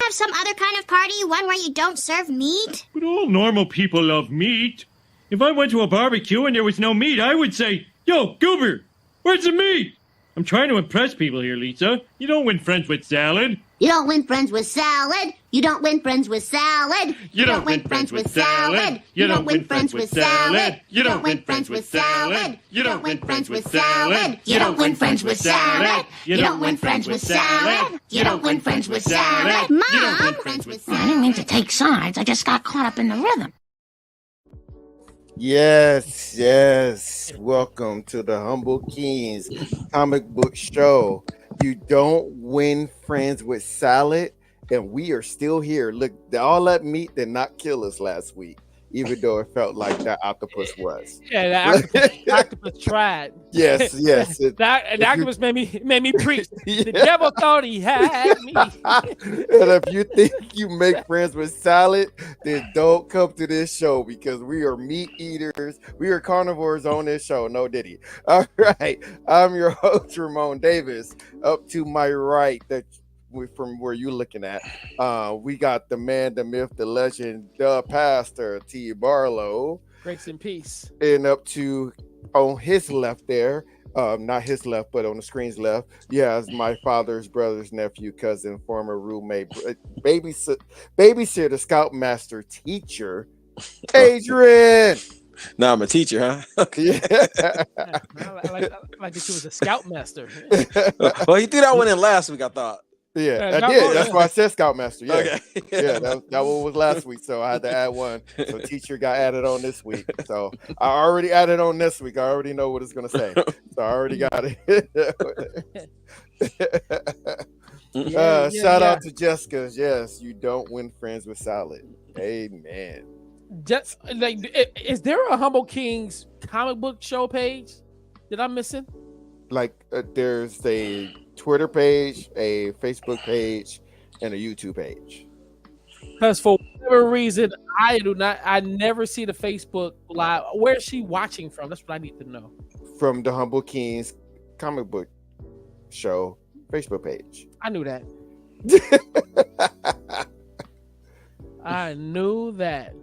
have some other kind of party, one where you don't serve meat? But all normal people love meat. If I went to a barbecue and there was no meat, I would say, "Yo, Goober, where's the meat?" I'm trying to impress people here, Lisa. You don't win friends with salad. You don't win friends with salad. You don't win friends with salad. You don't win friends with salad. You don't win friends with salad. You don't win friends with salad. You don't win friends with salad. You don't win friends with salad. You don't win friends with salad. You don't win friends with salad. Mom! I didn't mean to take sides. I just got caught up in the rhythm. Yes. Welcome to the Humble Kingz comic book show. You don't win friends with salad, and we are still here. Look, all that meat did not kill us last week, even though it felt like that octopus was. Yeah, the octopus tried. Yes. The octopus made me preach. The devil thought he had me. And if you think you make friends with salad, then don't come to this show because we are meat eaters. We are carnivores on this show. No diddy. All right. I'm your host, Ramon Davis. Up to my right, from where you're looking at, we got the man, the myth, the legend, the pastor, T. Barlow. Grace and peace. And up to on his left there, not his left, but on the screen's left, is my father's brother's nephew, cousin, former roommate, babysitter, scoutmaster, teacher, Adrian. Now I'm a teacher, huh? Yeah. I like that you was a scoutmaster. Well, he threw that one in last week, I thought. Yeah, I did. That's why I said scoutmaster. Yeah, Okay. Yeah, that one was last week, so I had to add one. So teacher got added on this week. So I already added on this week. I already know what it's gonna say. So I already got it. Shout out to Jessica. Yes, you don't win friends with salad. Amen. Just like, is there a Humble Kingz comic book show page that I'm missing? Like there's a Twitter page, a Facebook page, and a YouTube page. Because for whatever reason, I never see the Facebook live. Where is she watching from? That's what I need to know. From the Humble Kingz comic book show Facebook page. I knew that. I knew that.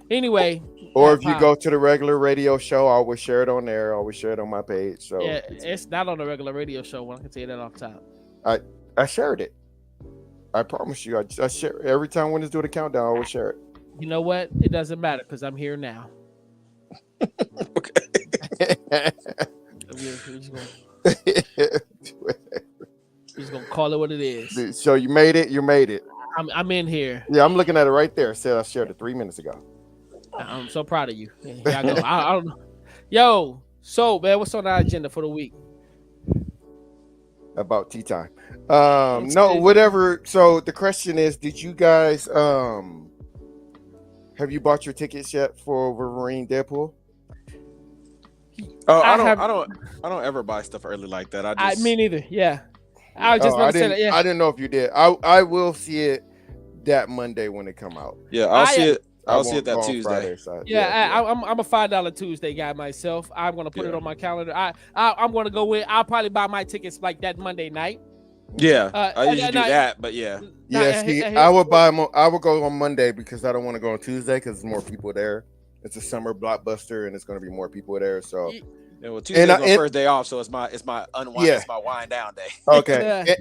Anyway. Or if you go to the regular radio show, I always share it on there. I always share it on my page. So yeah, it's not on the regular radio show. One, I can tell you that off top. I shared it. I promise you. I share every time when it's do the countdown. I always share it. You know what? It doesn't matter because I'm here now. Okay. We're just gonna call it what it is. So you made it. You made it. I'm in here. Yeah, I'm looking at it right there. Said I shared it 3 minutes ago. I'm so proud of you. Here I go. I don't know. Yo, so man, what's on our agenda for the week? About tea time. No, whatever. So the question is, did you guys have you bought your tickets yet for Wolverine Deadpool? Oh, I don't ever buy stuff early like that. Me neither. Yeah. I was just about to say that. Yeah. I didn't know if you did. I will see it that Monday when it come out. Yeah, I'll see it. I'll see it that Tuesday. Friday, so, I'm a $5 Tuesday guy myself. I'm gonna put it on my calendar. I'm gonna go in. I'll probably buy my tickets like that Monday night. Yeah, I usually do that, but yeah. I would buy them. I would go on Monday because I don't want to go on Tuesday because there's more people there. It's a summer blockbuster and it's going to be more people there. So. Yeah, well, Tuesday's my first day off, so it's my unwind, it's my wind down day. Okay.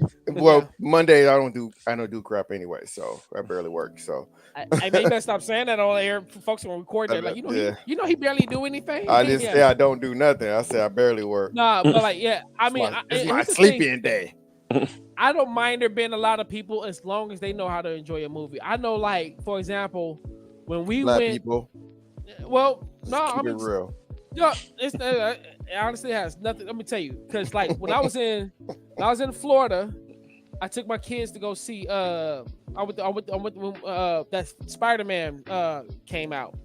Monday I don't do crap anyway, so I barely work. So I may better stop saying that on air. Folks will record that. Like he barely do anything. I didn't say I don't do nothing. I said I barely work. Nah, but like I mean, it's my sleeping day. I don't mind there being a lot of people as long as they know how to enjoy a movie. I know, like for example, when we went. People. Well, no, I mean, real. Yeah, it honestly has nothing. Let me tell you, because like when I was in Florida, I took my kids to go see. I went that Spider-Man came out.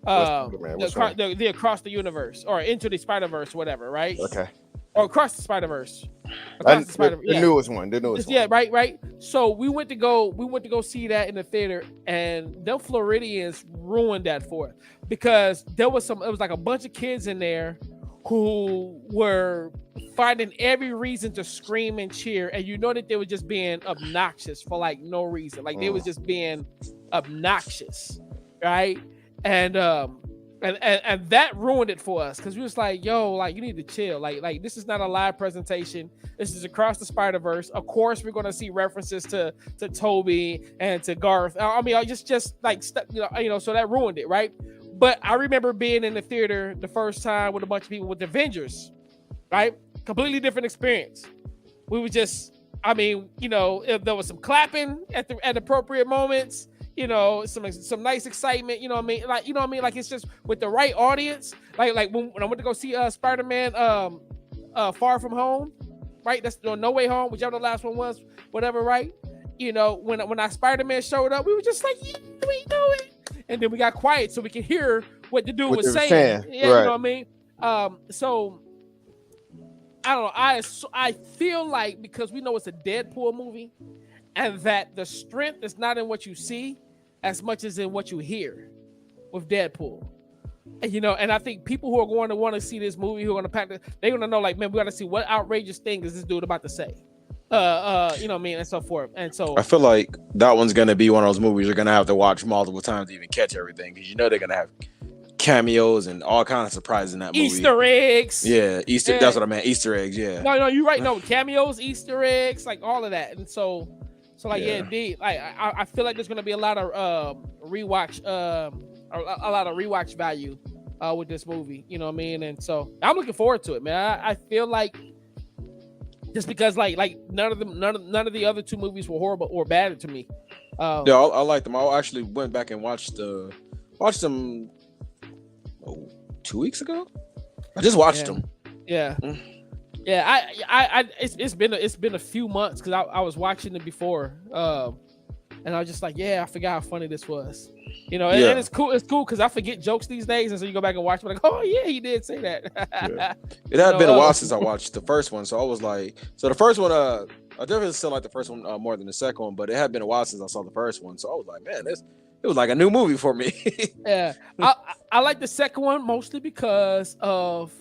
The Across the Universe or Into the Spider-Verse, whatever, right? Okay. Or Across the Spider-Verse. The newest one. Yeah, right. So we went to go see that in the theater, and them Floridians ruined that for it because it was like a bunch of kids in there who were finding every reason to scream and cheer, and you know that they were just being obnoxious for like no reason. Like they was just being obnoxious, right? And that ruined it for us because we was like, yo, like you need to chill. Like this is not a live presentation. This is across the Spider-Verse. Of course, we're gonna see references to Toby and to Garth. I mean, I just like you know, so that ruined it, right? But I remember being in the theater the first time with a bunch of people with the Avengers, right? Completely different experience. We were just, I mean, you know, there was some clapping at appropriate moments. You know, some nice excitement. You know what I mean? Like, you know what I mean? Like it's just with the right audience. Like when I went to go see Spider-Man, Far From Home, right? That's No Way Home, whichever the last one was, whatever, right? You know, when our Spider-Man showed up, we were just like, yeah, we know it. And then we got quiet so we could hear what the dude was saying. Yeah, right. You know what I mean? So I don't know. I feel like because we know it's a Deadpool movie, and that the strength is not in what you see as much as in what you hear with Deadpool. And, you know, and I think people who are going to want to see this movie, who are going to pack it, they're going to know, like, man, we got to see what outrageous thing is this dude about to say. You know what I mean, and so forth. And so I feel like that one's gonna be one of those movies you're gonna have to watch multiple times to even catch everything, because you know they're gonna have cameos and all kinds of surprises in that movie. Easter eggs. Yeah, Easter. Yeah. That's what I meant. Easter eggs. Yeah. No, you're right. No, cameos, Easter eggs, like all of that. And so like yeah, indeed. Like I feel like there's gonna be a lot of rewatch, a lot of rewatch value with this movie. You know what I mean? And so I'm looking forward to it, man. I feel like. Just because, like none of the other two movies were horrible or bad to me. Yeah, I like them. I actually went back and watched them 2 weeks ago. I just watched them. Yeah, yeah. It's been a few months because I was watching it before, and I was just like, yeah, I forgot how funny this was. You know, and it's cool. It's cool because I forget jokes these days, and so you go back and watch it, like, oh yeah, he did say that. Yeah. It had been a while since I watched the first one, so I was like, so the first one, I definitely still like the first one more than the second one, but it had been a while since I saw the first one, so I was like, man, it was like a new movie for me. Yeah, I like the second one mostly because of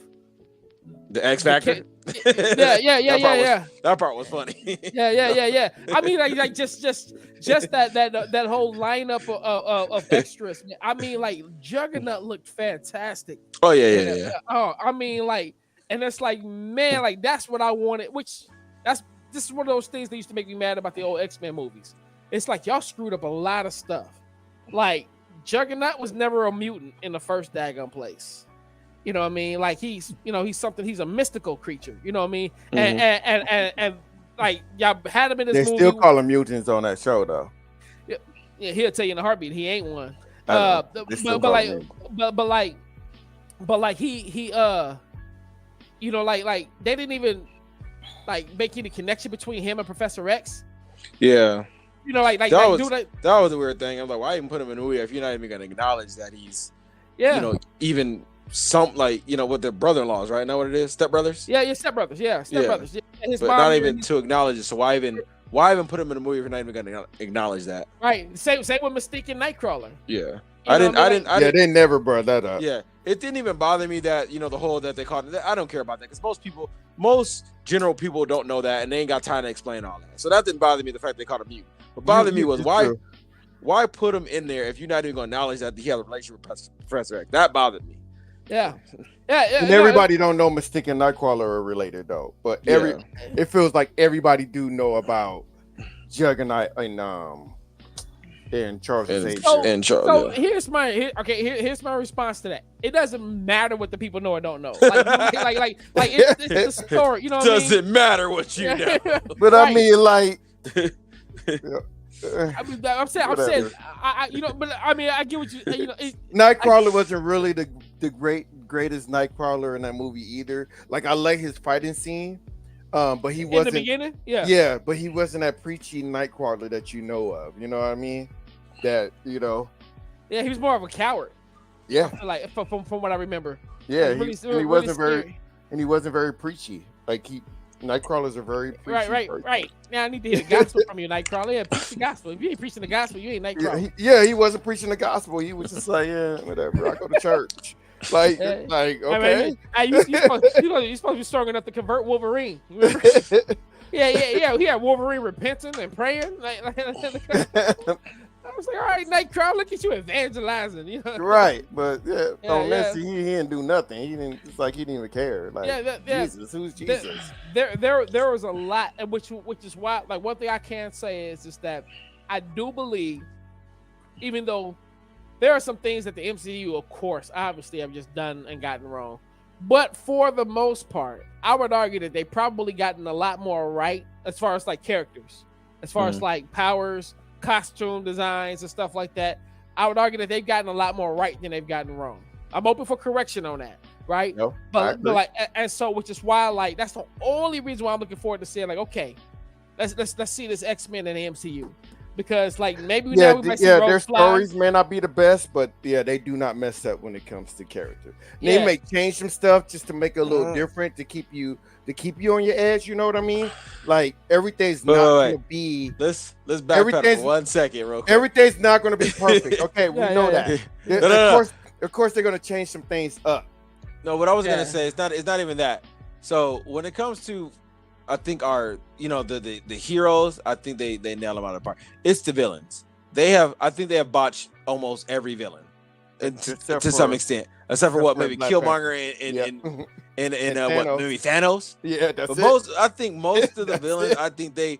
the X Factor. Yeah. That part was funny. Yeah. I mean, like just that whole lineup of extras. I mean, like Juggernaut looked fantastic. Oh yeah. Oh, I mean, like, and it's like, man, like that's what I wanted. This is one of those things that used to make me mad about the old X-Men movies. It's like y'all screwed up a lot of stuff. Like Juggernaut was never a mutant in the first daggone place. You know what I mean? Like he's something. He's a mystical creature. You know what I mean? Mm-hmm. And like y'all had him in this movie. They still call him mutants on that show, though. Yeah, he'll tell you in a heartbeat he ain't one. But he you know, like they didn't even like make any connection between him and Professor X. Yeah. You know, that was a weird thing. I was like, why even put him in a movie if you're not even gonna acknowledge that he's, you know, even. Some like, you know, with their brother-in-laws, right? Know what it is? Stepbrothers? Yeah, stepbrothers. Yeah, stepbrothers. Yeah. And his but mom not even to acknowledge it. So why even put him in a movie if you're not even gonna acknowledge that? Right. Same with Mystique and Nightcrawler. Yeah. They never brought that up. Yeah. It didn't even bother me that, you know, the whole that they called it. I don't care about that because most general people don't know that and they ain't got time to explain all that. So that didn't bother me, the fact they called him mute. What bothered me was why put him in there if you're not even gonna acknowledge that he had a relationship with Professor X? That bothered me. Yeah. And everybody don't know Mystique and Nightcrawler are related though, but it feels like everybody do know about Juggernaut and Charles Xavier. So here's my response to that. It doesn't matter what the people know or don't know. Like it's the story. You know what I mean? Doesn't matter what you know. But right. I mean, like. I'm saying, you know, but I mean, I get what you know. Nightcrawler wasn't really the greatest Nightcrawler in that movie either. Like, I like his fighting scene, but he wasn't in the beginning. Yeah, but he wasn't that preachy Nightcrawler that you know of. You know what I mean? That you know. Yeah, he was more of a coward. Yeah, like from what I remember. Yeah, he wasn't very preachy. Like Nightcrawlers are very preachy. Right. Now I need to hear the gospel from you, Nightcrawler. Yeah, preach the gospel. If you ain't preaching the gospel, you ain't Nightcrawler. He wasn't preaching the gospel. He was just like, yeah, whatever. I go to church. Like, Yeah. like I okay. mean, you're supposed to be strong enough to convert Wolverine. Yeah. He had Wolverine repenting and praying. I was like, all right, Nightcrawler, look at you evangelizing. You know? Right, but on yeah. this, he didn't do nothing. He didn't. It's like he didn't even care. Like, Jesus, who's Jesus? There was a lot, which is why, like, one thing I can say is that I do believe, even though there are some things that the MCU, of course, obviously have just done and gotten wrong, but for the most part, I would argue that they probably gotten a lot more right as far as like characters, as far as like powers, costume designs and stuff like that. I would argue that they've gotten a lot more right than they've gotten wrong. I'm open for correction on that, right? No, but like, and so, which is why, like, that's the only reason why I'm looking forward to seeing, like, okay, let's see this X-Men in the MCU, because like maybe now we might see their Fly. stories may not be the best, but they do not mess up when it comes to character. They may change some stuff just to make it a little different to keep you on your edge. You know what I mean? Like everything's not going to be. Let's backpedal for 1 second, real quick. Everything's not going to be perfect. Okay, we know that. Of course, they're going to change some things up. No, what I was gonna say, it's not even that. So when it comes to, I think our, the heroes, I think they nail them out of the park. It's the villains. I think they have botched almost every villain, to some extent, except for what, maybe Killmonger and what, maybe Thanos. Yeah, that's but I think most of the villains, I think they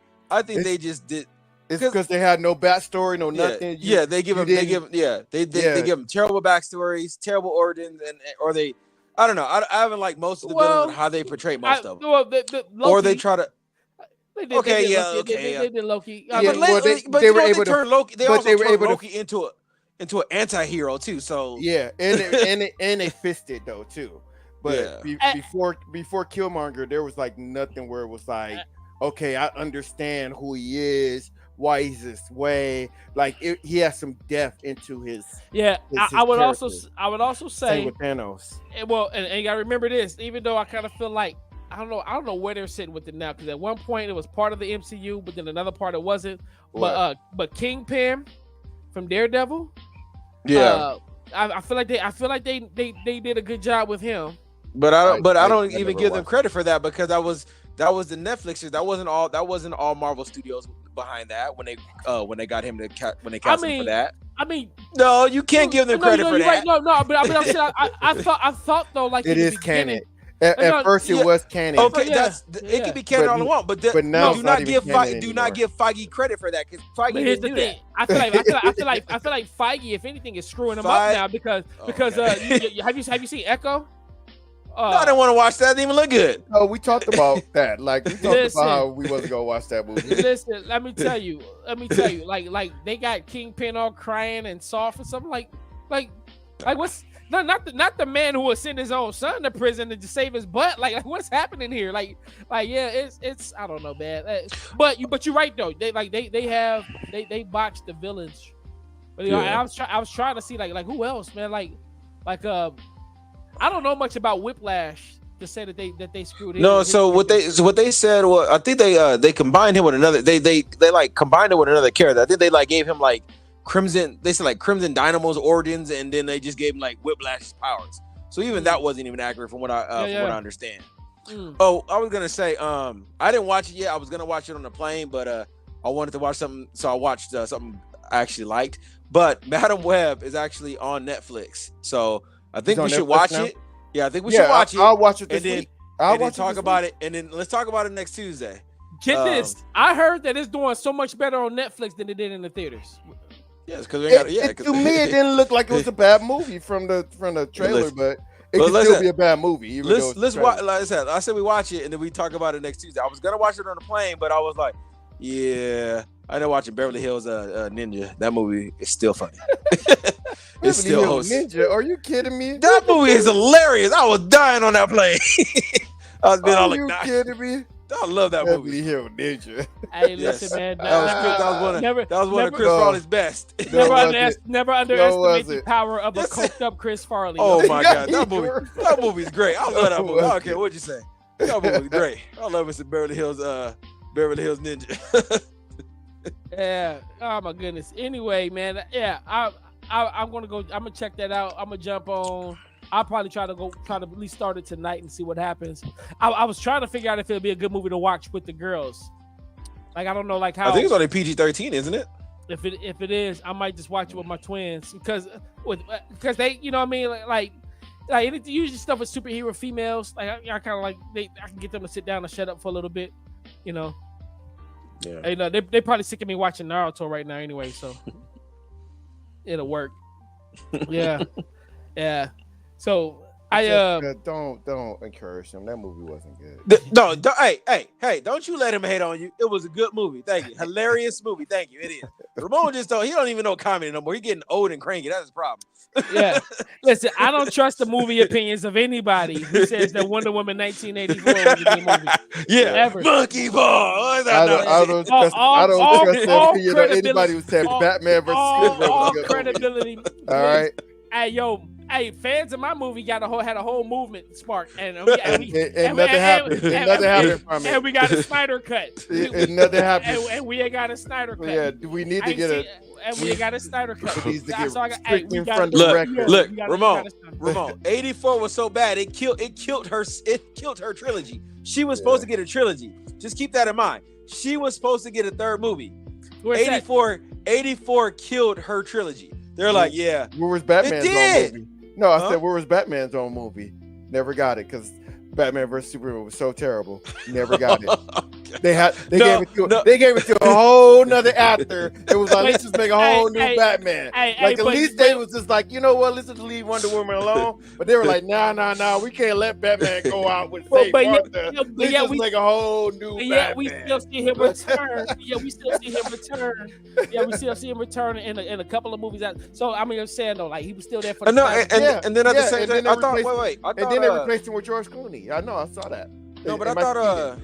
just did. It's because they had no backstory, no nothing. They give them terrible backstories, terrible origins, or they. I don't know. I haven't liked most of the villains and how they portray most of them. Well, or they try to. They did Loki. But they were able to turn Loki. They also turned Loki into an anti-hero too. So and they fisted though too. But before Killmonger, there was like nothing where it was like, okay, I understand who he is, why he's this way. Like he has some depth into his. I would also say same with Thanos. Well, and you gotta remember this. Even though I kind of feel like I don't know where they're sitting with it now, because at one point it was part of the MCU, but then another part it wasn't. But Kingpin from Daredevil. Yeah. I feel like they did a good job with him. But I don't even give them credit for that, because that was the Netflixers. That wasn't all Marvel Studios behind that when they got him when they cast him for that. I mean, no, you can't give them credit for that. Right. No, but I mean, I'm saying, I thought though, like it is canon. At first, it was canon. Okay, it can be canon all it want, but now do not give Feige credit for that, because Feige didn't do that. I feel like Feige, if anything, is screwing him up now because have you seen Echo? No, I didn't want to watch that. It didn't even look good. No, we talked about that. Like we talked about how we wasn't gonna watch that movie. Listen, let me tell you. Like they got Kingpin all crying and soft and something like what's not the man who will send his own son to prison to just save his butt. Like what's happening here? It's I don't know, man. But you're right though. They boxed the villains. But I was trying to see like who else, man. I don't know much about Whiplash to say that they screwed in. No, so what they said was, I think they combined him with another. They like combined it with another character. I think they like gave him like Crimson. They said like Crimson Dynamo's origins, and then they just gave him like Whiplash's powers. So even that wasn't even accurate from what I understand. Oh, I was gonna say I didn't watch it yet. I was gonna watch it on the plane, but I wanted to watch something, so I watched something I actually liked. But Madam Web is actually on Netflix, so I think we should watch it. Yeah, I think we should watch it. I'll watch it this week. Let's talk about it next Tuesday. Get this. I heard that it's doing so much better on Netflix than it did in the theaters. Yes, because to me it didn't look like it was a bad movie from the trailer, but it could still be a bad movie. Let's watch. Like I said we watch it and then we talk about it next Tuesday. I was gonna watch it on the plane, but I was like, I know watching Beverly Hills Ninja. That movie is still funny. It's still host. Ninja. Are you kidding me? That movie is hilarious. I was dying on that plane. I was being all like, "Are you kidding me?" I love that movie. Beverly Hills Ninja. Hey, listen, man. That was one of Chris Farley's best. Never underestimate the power of a coked up Chris Farley. Oh my God, that movie's great. I love that movie. I don't care what you say. That movie's great. I love it. Beverly Hills Ninja. Yeah. Oh my goodness. Anyway, man. Yeah. I'm gonna check that out. I'm gonna jump on I'll probably try to at least start it tonight and see what happens. I was trying to figure out if it'll be a good movie to watch with the girls. Like I don't know, like how. I think it's only PG-13, isn't it? If it is, I might just watch it with my twins because they, you know what I mean, like usually stuff with superhero females. Like I kind of like I can get them to sit down and shut up for a little bit, you know. Yeah. And, they probably sick of me watching Naruto right now anyway, so it'll work. Yeah, yeah. So don't encourage him. That movie wasn't good. No, hey, don't you let him hate on you. It was a good movie. Thank you. Hilarious movie. Thank you. It is. Ramon he don't even know comedy no more. He's getting old and cranky. That's his problem. Yeah. Listen, I don't trust the movie opinions of anybody who says that Wonder Woman 1984 was a good movie. Yeah. Ever. Monkey ball. I don't trust the opinion of anybody who said Batman versus Superman all was a good credibility. movie. All right. Hey, fans of my movie had a whole movement sparked, and nothing happened. Nothing happened from it. And we got a Snyder cut. And nothing happened. And we ain't got a Snyder cut. Yeah, we need to get and we ain't got a Snyder cut. It needs to get strict in front of the record. Look, Ramon, 84 was so bad it killed her trilogy. She was supposed to get a trilogy. Just keep that in mind. She was supposed to get a third movie. 84 killed her trilogy. They're like, yeah. Where was Batman's own movie? No, I said, where was Batman's own movie? Never got it because Batman vs Superman was so terrible. Never got it. They gave it to a whole nother actor. It was like, let's just make a whole new Batman. At least they was just like, you know what? Let's just leave Wonder Woman alone. But they were like, nah. We can't let Batman go out with Safe Martha. Let's just make a whole new Batman. Yeah, we still see him return. We still see him return in a couple of movies. So I mean, I'm saying though, like he was still there for. And then at the same time, I thought. And then they replaced him with George Clooney. I know, I saw that. No, but I thought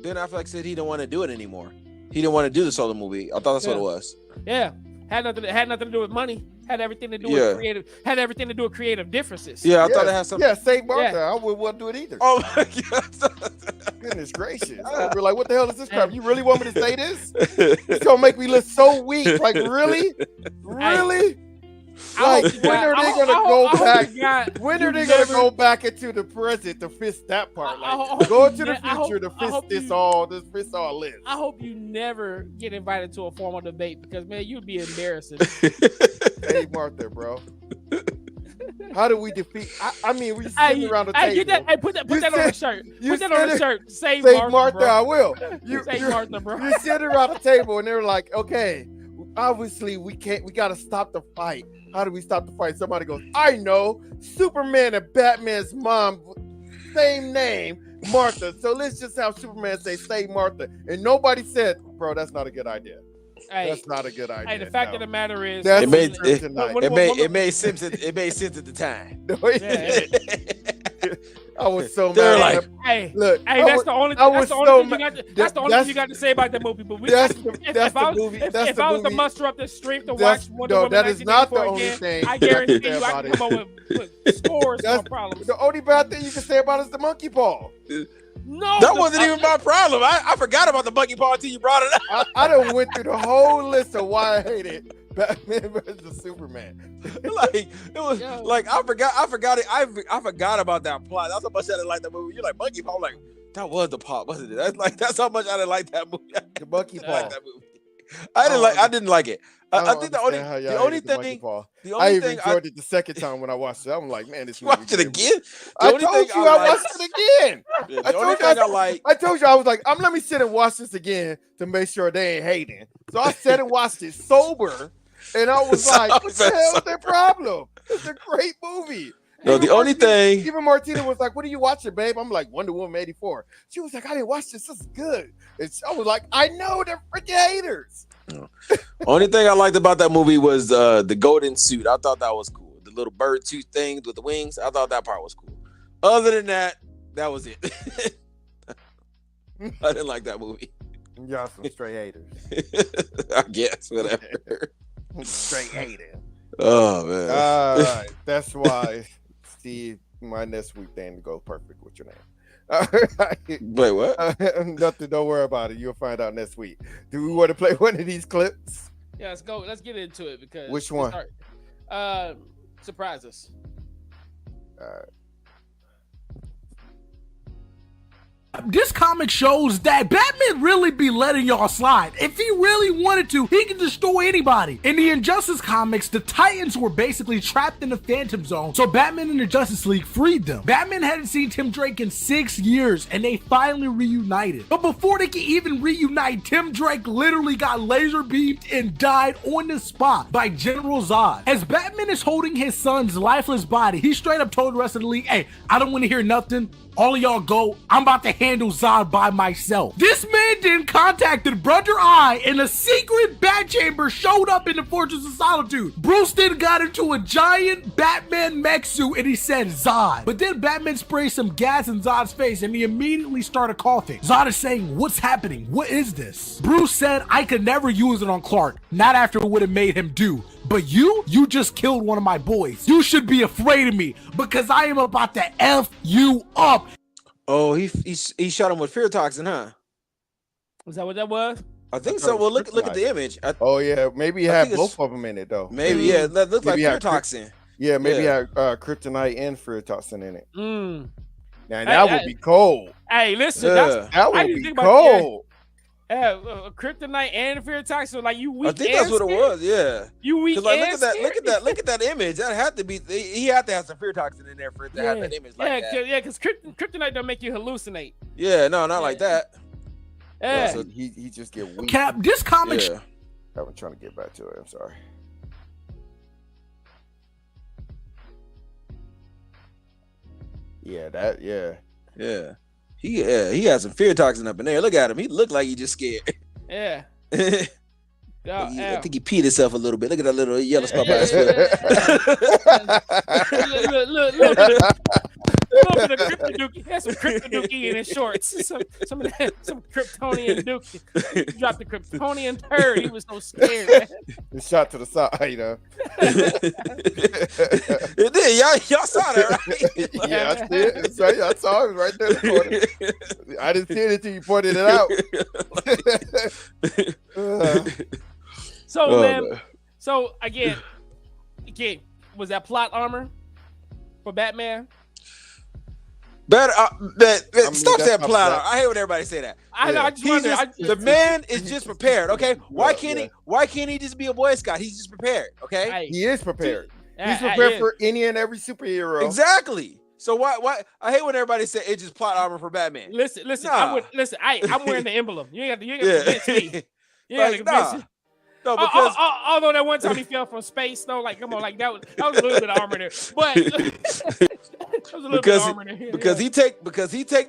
Ben Affleck said he didn't want to do it anymore. He didn't want to do the solo movie. I thought that's what it was. Yeah, had nothing to do with money. Had everything to do with creative. Had everything to do with creative differences. Yeah, I thought it had something. Yeah, Saint Martha. I wouldn't do it either. Oh my god! Goodness gracious! I'd be like, what the hell is this crap? You really want me to say this? It's gonna make me look so weak. Like really? Like when are they gonna go back? When are they gonna go back into the present to fix that part? Like go into the future to fix this all list. I hope you never get invited to a formal debate because man, you'd be embarrassing. Hey Martha, bro. How do we defeat? I mean, we sitting around the table. Get that, put that on the shirt. Put that on the shirt. Save Martha, bro. I will. Save Martha, bro. You're sitting around the table and they're like, okay, obviously we gotta stop the fight. How do we stop the fight? Somebody goes, I know, Superman and Batman's mom, same name, Martha. So let's just have Superman say Martha. And nobody said, bro, that's not a good idea. That's not a good idea. Hey, the fact of the matter is, it made sense at the time. I was so They're mad. Like, hey, look, that's the only thing you got to say about that movie. But if I was to muster up the strength to watch Wonder Woman, that is not the only thing. I guarantee you, I can come up with scores of problems. The only bad thing you can say about it is the monkey paw. No, that wasn't even my problem. I forgot about the monkey paw until you brought it up. I done went through the whole list of why I hated Batman versus Superman. Like it was like I forgot it. I forgot about that plot. That's how much I didn't like that movie. You're like monkey paw. I'm like that was the plot, wasn't it? That's how much I didn't like that movie. The monkey paw. Like that movie. I didn't like it. I think the only thing I even enjoyed it the second time when I watched it. I'm like, man, this movie. Watch it again. I told you I watched it again. I told you I was like, let me sit and watch this again to make sure they ain't hating. So I sat and watched it sober, and I was like, what the hell is their problem? It's a great movie. No, the only thing. Even Martina was like, what are you watching, babe? I'm like, Wonder Woman 84. She was like, I didn't watch this. This is good. And I was like, I know, they're freaking haters. Only thing I liked about that movie was the golden suit. I thought that was cool. The little bird suit things with the wings. I thought that part was cool. Other than that, that was it. I didn't like that movie. Y'all some straight haters. I guess, whatever. Straight hater. Oh, man. All right. That's why, Steve, my next week thing goes perfect with your name. All right. Wait, what? Nothing. Don't worry about it. You'll find out next week. Do we want to play one of these clips? Yeah, let's go. Let's get into it because which one? Surprise us. This comic shows that Batman really be letting y'all slide. If he really wanted to, he can destroy anybody. In the Injustice comics, the Titans were basically trapped in the Phantom Zone, so Batman and the Justice League freed them. Batman hadn't seen Tim Drake in 6 years, and they finally reunited. But before they could even reunite, Tim Drake literally got laser beamed and died on the spot by General Zod. As Batman is holding his son's lifeless body, he straight up told the rest of the league, hey, I don't want to hear nothing. All of y'all go. I'm about to handle Zod by myself. This man then contacted Brother Eye, and a secret bat chamber showed up in the Fortress of Solitude. Bruce then got into a giant Batman mech suit, and he said Zod. But then Batman sprayed some gas in Zod's face, and he immediately started coughing. Zod is saying, what's happening? What is this? Bruce said, I could never use it on Clark. Not after it would have made him do. But you just killed one of my boys. You should be afraid of me because I am about to F you up. Oh, he shot him with fear toxin, huh? Was that what that was? I think so. Well, look at the image. Oh yeah, maybe he had both of them in it though. Maybe yeah, that looked like fear toxin. Yeah, maybe he had kryptonite and fear toxin in it. Mm. Now that would be cold. Hey, listen, that would be cold. Kryptonite and fear toxin, like you weak. I think that's what it was. Yeah, you weak. Like, look at that image. That had to be. He had to have some fear toxin in there for it to have that image like that. Yeah, because kryptonite don't make you hallucinate. Yeah, no, not like that. Yeah, so he just get weak. Cap, this comic. I've been trying to get back to it. I'm sorry. Yeah. He had some fear toxin up in there. Look at him. He looked like he just scared. Yeah. I think he peed himself a little bit. Look at that little yellow spot by his foot. Look at the Cryptodookie. He had some Cryptodookie in his shorts. Some Kryptonian dookie. He dropped the Kryptonian turd. He was so scared, man. It shot to the side, you know. It did. Y'all saw that, right? Yeah, I see it. It's right. I saw it right there in the corner. I didn't see it until you pointed it out. So again, was that plot armor for Batman? Stop saying plot armor. I hate when everybody say that. I know. I just wonder. The man is just prepared. Okay, why can't he just be a Boy Scout? He's just prepared. Okay, he is prepared. He's prepared for any and every superhero. Exactly. So why? I hate when everybody say it's just plot armor for Batman. Listen. Nah. I'm wearing the emblem. You ain't got to convince me. You ain't got to convince me. No, because although that one time he fell from space, though, like come on, like that was a little bit of armor there, but that was a little bit of armor there. Because he take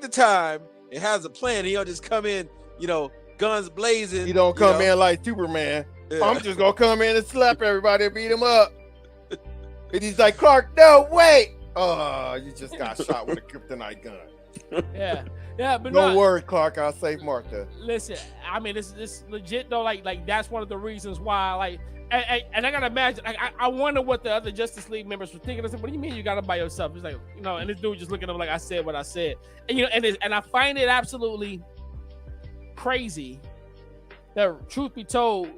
the time and has a plan. He don't just come in, guns blazing. He don't come in like Superman. Yeah. I'm just gonna come in and slap everybody and beat him up. And he's like, Clark, no, wait. Oh, you just got shot with a kryptonite gun. Yeah, but don't worry, Clark. I'll save Martha. Listen, I mean, this legit though. Like that's one of the reasons why. Like, and I gotta imagine. I wonder what the other Justice League members were thinking. I said, "What do you mean you got it by yourself?" It's like, and this dude just looking at him like I said what I said. And and I find it absolutely crazy that, truth be told,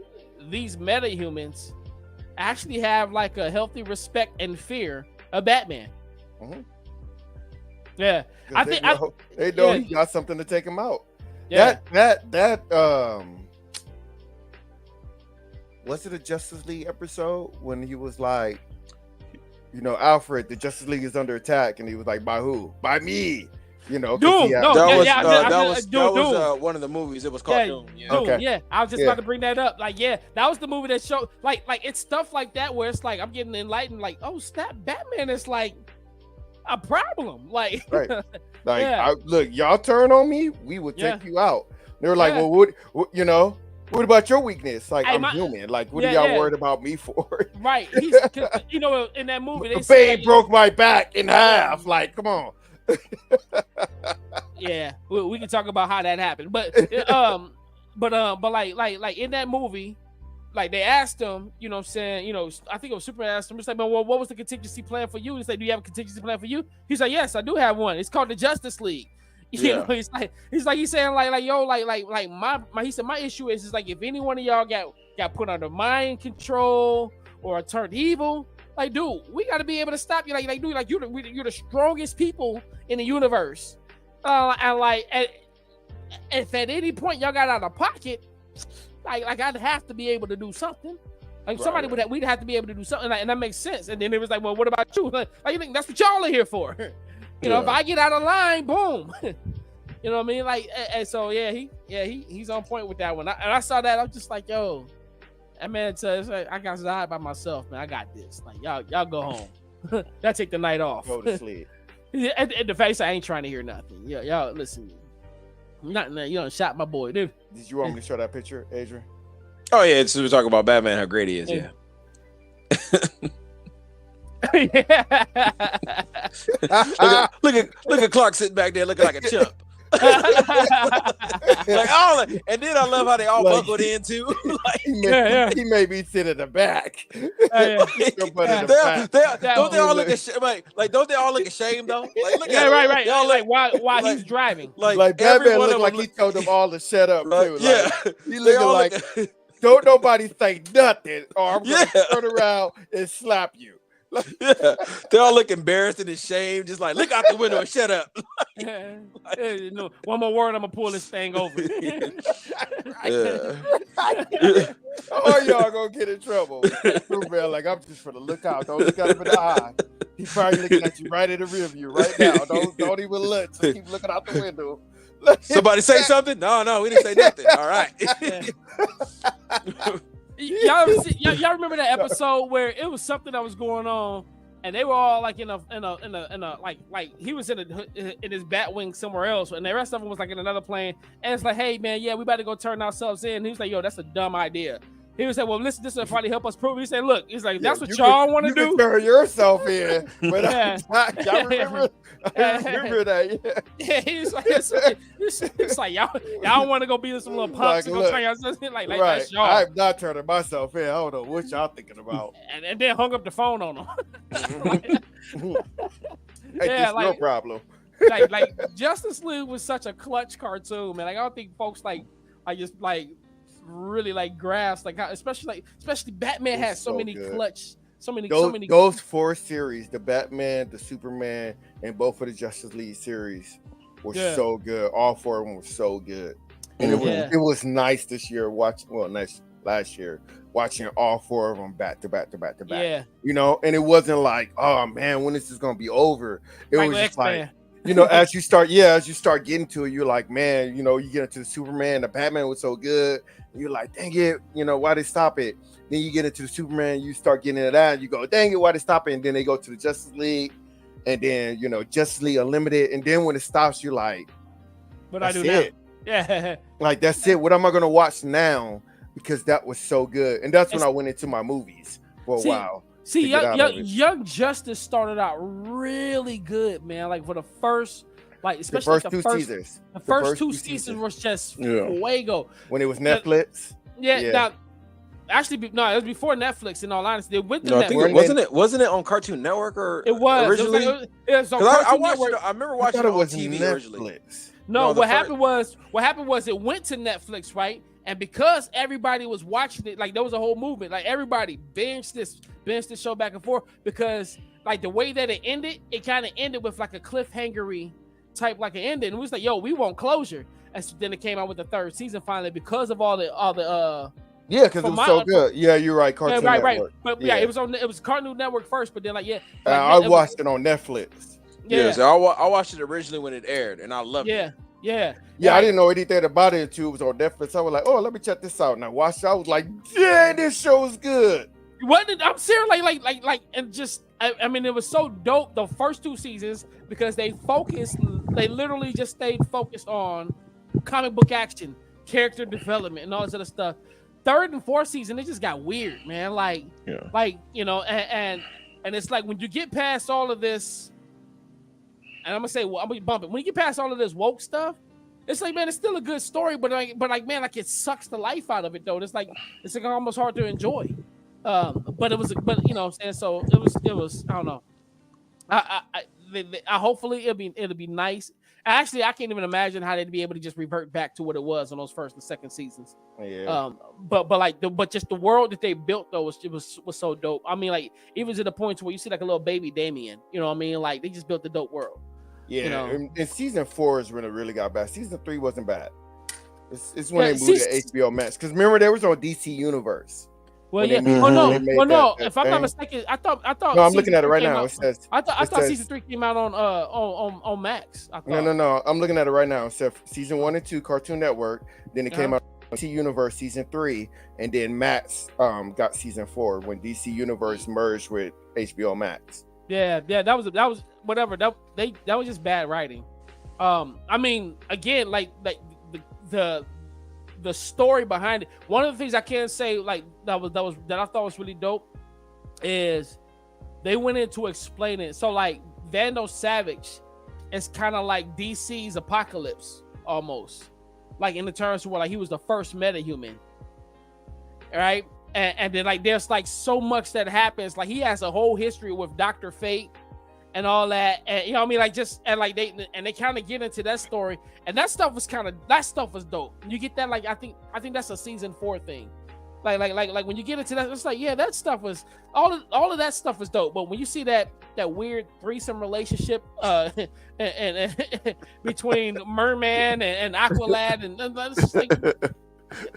these metahumans actually have like a healthy respect and fear of Batman. Mm-hmm. Yeah, they know he got something to take him out. Yeah, that was it a Justice League episode when he was like, Alfred, the Justice League is under attack, and he was like, by who? By me. Doom. That was one of the movies. It was called Doom. Yeah. Doom. Okay. Yeah, I was just about to bring that up. Like, that was the movie that showed like it's stuff like that where it's like I'm getting enlightened. Like, oh snap, Batman is like a problem. Like, right. Like, look, y'all turn on me, we will take you out. They were like, well, what about your weakness? Like, I'm human. Like, what are y'all worried about me for? Right. He's, in that movie, they said broke my back in half. Like, come on. Yeah, we can talk about how that happened, but like in that movie, like they asked him, I think it was Superman asked him, it's like, well, what was the contingency plan for you? He's like, do you have a contingency plan for you? He's like, yes, I do have one. It's called the Justice League. He's saying my he said my issue is like if any one of y'all got put under mind control or turned evil, Like, dude, we got to be able to stop you. Like, dude, like you're the strongest people in the universe. And like, if at any point y'all got out of pocket, like I'd have to be able to do something. Like somebody we'd have to be able to do something, and that makes sense. And then it was like, well, what about you? Like you think that's what y'all are here for? You know, if I get out of line, boom. You know what I mean? Like, and so he's on point with that one. And I saw that, I'm just like, yo, that man says, I got to die by myself, man. I got this. Like, y'all go home. Y'all take the night off. Go to sleep. And the face, I ain't trying to hear nothing. Y'all listen. Nothing. You done shot my boy, dude. Did you want me to show that picture, Adrian? Oh yeah, so we're talking about Batman, how great he is. Yeah. look at Clark sitting back there looking like a chump. Like all, and then I love how they all buckled in too. Like, he made me sit in the back. Don't they all look ashamed? Like don't they all look ashamed though? Like, look at right. Y'all like while he's driving. Like Batman looked like he told them all to shut up too. Yeah, he looking like don't nobody say nothing, or I'm gonna turn around and slap you. They all look embarrassed and ashamed, just like look out the window and shut up. No, one more word, I'm gonna pull this thing over. Oh, y'all gonna get in trouble. Man, like I'm just for the look out. Don't look out for the eye. He's probably looking at you right in the rear view right now. Don't even look. Just keep looking out the window. Somebody say something? No, we didn't say nothing. All right. Y'all remember that episode where it was something that was going on, and they were all like in a like he was in his Batwing somewhere else, and the rest of them was like in another plane, and it's like, hey man, we about to go turn ourselves in. And he was like, yo, that's a dumb idea. He was like, well, listen, this will probably help us prove. He said, look, he's like, that's what y'all want to do. You can turn yourself in, but y'all remember? I remember that. Yeah, he's like, it's like y'all want to go be some little punks and go turn yourselves in, like right. That's y'all. I'm not turning myself in. I don't know what y'all thinking about. And then hung up the phone on him. No problem. like Justice League was such a clutch cartoon, man. Like I don't think folks just really like grasp like how, especially Batman has so many good. Clutch. So many. Those 4 series, the Batman, the Superman, and both of the Justice League series were so good. All 4 of them were so good, and it was nice this year watching. Well, nice last year watching all 4 of them back to back. Yeah, you know, and it wasn't like, oh man, when is this gonna be over? It was just X-Man. like, as you start getting to it, you're like, man, you get into the Superman, the Batman was so good. And you're like, dang it, why they stop it? Then you get into the Superman, you start getting into that, and you go, dang it, why they stop it? And then they go to the Justice League, and then Justice League Unlimited, and then when it stops, you're like, what I do now? Yeah, like that's it. What am I gonna watch now? Because that was so good, and that's when I went into my movies for a while. See, Young Justice started out really good, man. Like for the first, especially the first two seasons was just fuego. When it was Netflix. Now, actually, no, it was before Netflix. In all honesty, it went to Netflix. Wasn't it on Cartoon Network or it was originally? It was on Cartoon Network. I remember watching it on TV originally. No, what happened was it went to Netflix, right? And because everybody was watching it, like there was a whole movement, like everybody binged this show back and forth because like the way that it ended, it kind of ended with like a cliffhangery type like an ending. And we was like, yo, we want closure. And so then it came out with the 3rd season finally because of all the because it was so good. Yeah, you're right. Cartoon Network. Right. But it was Cartoon Network first, but then I watched it on Netflix. Yeah, so I watched it originally when it aired, and I loved it. Yeah, I didn't know anything about it until it was on Netflix. I was like, oh, let me check this out. And I watched it. I was like, yeah, this show's good. I'm serious, and just I mean, it was so dope the first 2 seasons because they literally just stayed focused on comic book action, character development, and all this other stuff. 3rd and 4th season, it just got weird, man. And it's like when you get past all of this. And I'm gonna say, I'm gonna bump it. When you get past all of this woke stuff, it's like, man, it's still a good story, but man, it sucks the life out of it though. It's like almost hard to enjoy. But it was, and so it was. I don't know. I hopefully it'll be nice. Actually, I can't even imagine how they'd be able to just revert back to what it was on those first and second seasons. Yeah. But just the world that they built though was so dope. I mean, like even to the point where you see like a little baby Damien. You know what I mean? Like they just built the dope world. Yeah. You know? And season 4 is when it really got bad. Season 3 wasn't bad. It's when they moved to HBO Max. Because remember, they was on DC Universe. Well, yeah. No. If I'm not mistaken, I thought. No, I'm looking at it right now. It says. I thought season 3 came out on Max. No. I'm looking at it right now. It said season 1 and 2 Cartoon Network. Then it came out on DC Universe season 3, and then Max got season 4 when DC Universe merged with HBO Max. Yeah. That was whatever. That was just bad writing. I mean, again, like the story behind it. One of the things I can say like that I thought was really dope is they went in to explain it. So like Vandal Savage is kind of like DC's Apocalypse almost, like in the terms where like he was the first metahuman, right? And then like there's like so much that happens. Like he has a whole history with Dr. Fate and all that, and you know what I mean, like just and like they kind of get into that story, and that stuff was dope. You get that, like I think that's a season 4 thing. Like when you get into that, it's like yeah, that stuff was all of that stuff was dope. But when you see that weird threesome relationship and between Merman and Aqualad, and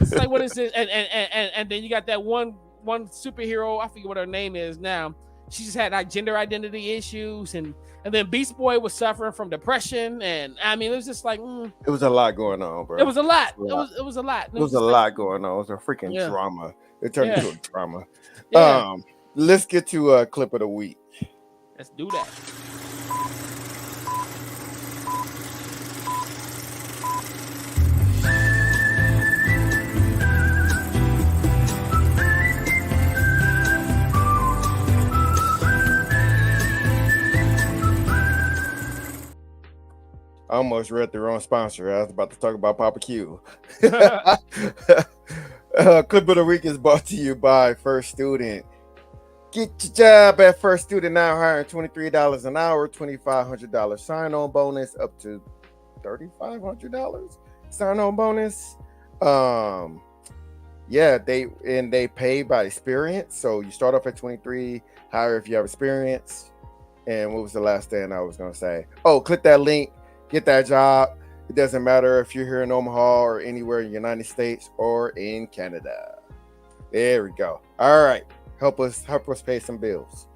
it's like what is this? And then you got that one superhero, I forget what her name is now. She just had like gender identity issues, and then Beast Boy was suffering from depression, and I mean it was just like it was a lot going on, bro. It was a lot. It was a lot. It was a lot going on. It was a freaking drama. It turned into a drama. Yeah. Let's get to a clip of the week. Let's do that. I almost read the wrong sponsor. I was about to talk about Papa Q. Clip of the week is brought to you by First Student. Get your job at First Student now, hiring $23 an hour, $2,500 sign-on bonus, up to $3,500 sign-on bonus. They pay by experience. So you start off at 23, hire if you have experience. And what was the last thing I was gonna say? Oh, click that link. Get that job. It doesn't matter if you're here in Omaha or anywhere in the United States or in Canada. There we go. All right. Help us pay some bills.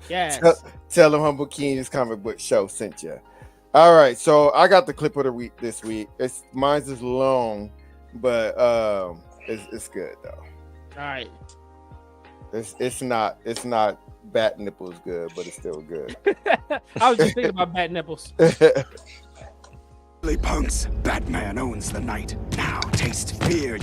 Yes. Tell them Humble Kingz Comic Book Show sent you. All right. So I got the clip of the week this week. Mine's is long, but it's good though. All right. It's not bat nipples good, but it's still good. I was just thinking about bat nipples. Punks, Batman owns the night. Now taste fear.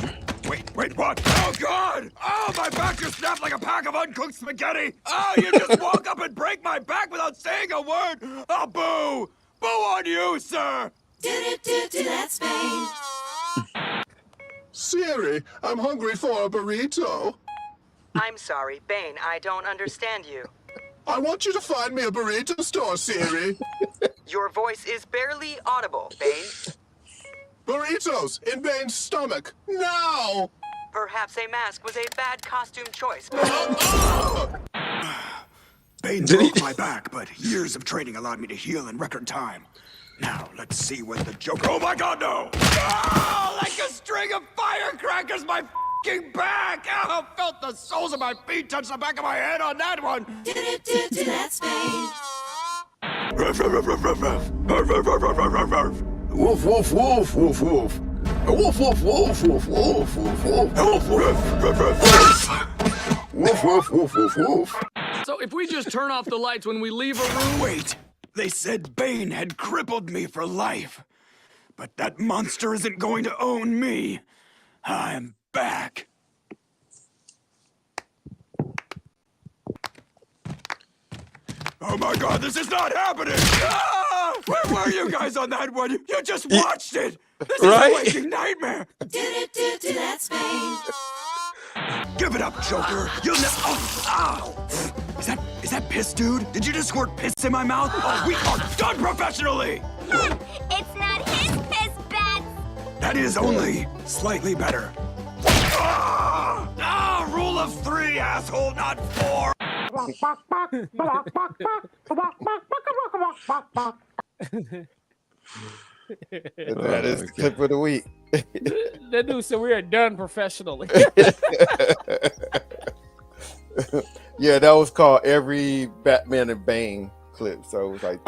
Wait, what? Oh, God! Oh, my back just snapped like a pack of uncooked spaghetti! Oh, you just walk up and break my back without saying a word! Oh, boo! Boo on you, sir! That space. Siri, I'm hungry for a burrito. I'm sorry, Bane, I don't understand you. I want you to find me a burrito store, Siri. Your voice is barely audible, Bane. Burritos in Bane's stomach, now! Perhaps a mask was a bad costume choice. Bane broke my back, but years of training allowed me to heal in record time. Now, let's see when the joke... Oh my God, no! Oh, like a string of firecrackers, my f***ing back! Oh, felt the soles of my feet touch the back of my head on that one! That space. Woof, woof, woof, woof, woof. Woof, woof, woof, woof, woof, woof, woof. Woof, woof, woof, woof, woof. So if we just turn off the lights when we leave a room... Wait, they said Bane had crippled me for life. But that monster isn't going to own me. I'm back. Oh my God, this is not happening! Ah! Where were you guys on that one? You just watched it! This is a waking nightmare! That space. Give it up, Joker! You'll never... Oh, ow! Is Is that piss, dude? Did you just squirt piss in my mouth? Oh, we are done professionally! It's not his piss, Bats. That is only slightly better. Rule of 3, asshole, not 4! That is the clip of the week. That dude said we are done professionally. Yeah, that was called every Batman and Bane clip. So it was like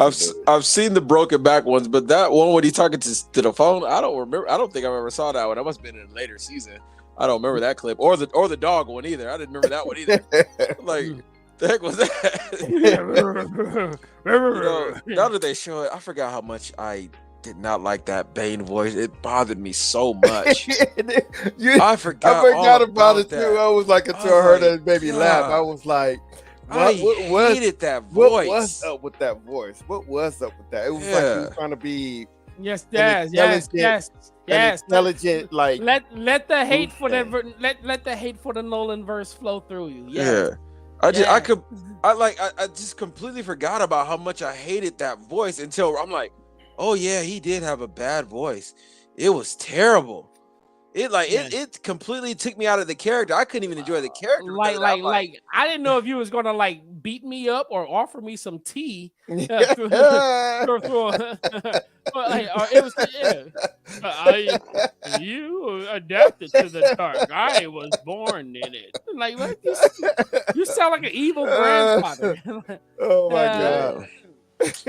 I've seen the broken back ones, but that one when he talking to the phone, I don't remember. I don't think I've ever saw that one. That must have been in a later season. I don't remember that clip or the dog one either. I didn't remember that one either. Like, the heck was that? Now that they show it, I forgot how much I did not like that Bane voice. It bothered me so much. I forgot about it too. I was like, until I heard that baby laugh, I was like, I hated that voice. What was up with that voice? What was up with that? It was like he was trying to be yes, intelligent. Like let the hate for the let the hate for the Nolan verse flow through you. Yeah. I just completely forgot about how much I hated that voice until I'm like, oh yeah, he did have a bad voice. It was terrible. It completely took me out of the character. I couldn't even enjoy the character. Like I didn't know if you was gonna like beat me up or offer me some tea. It was you adapted to the dark. I was born in it. Like what? You sound like an evil grandfather. Oh my god.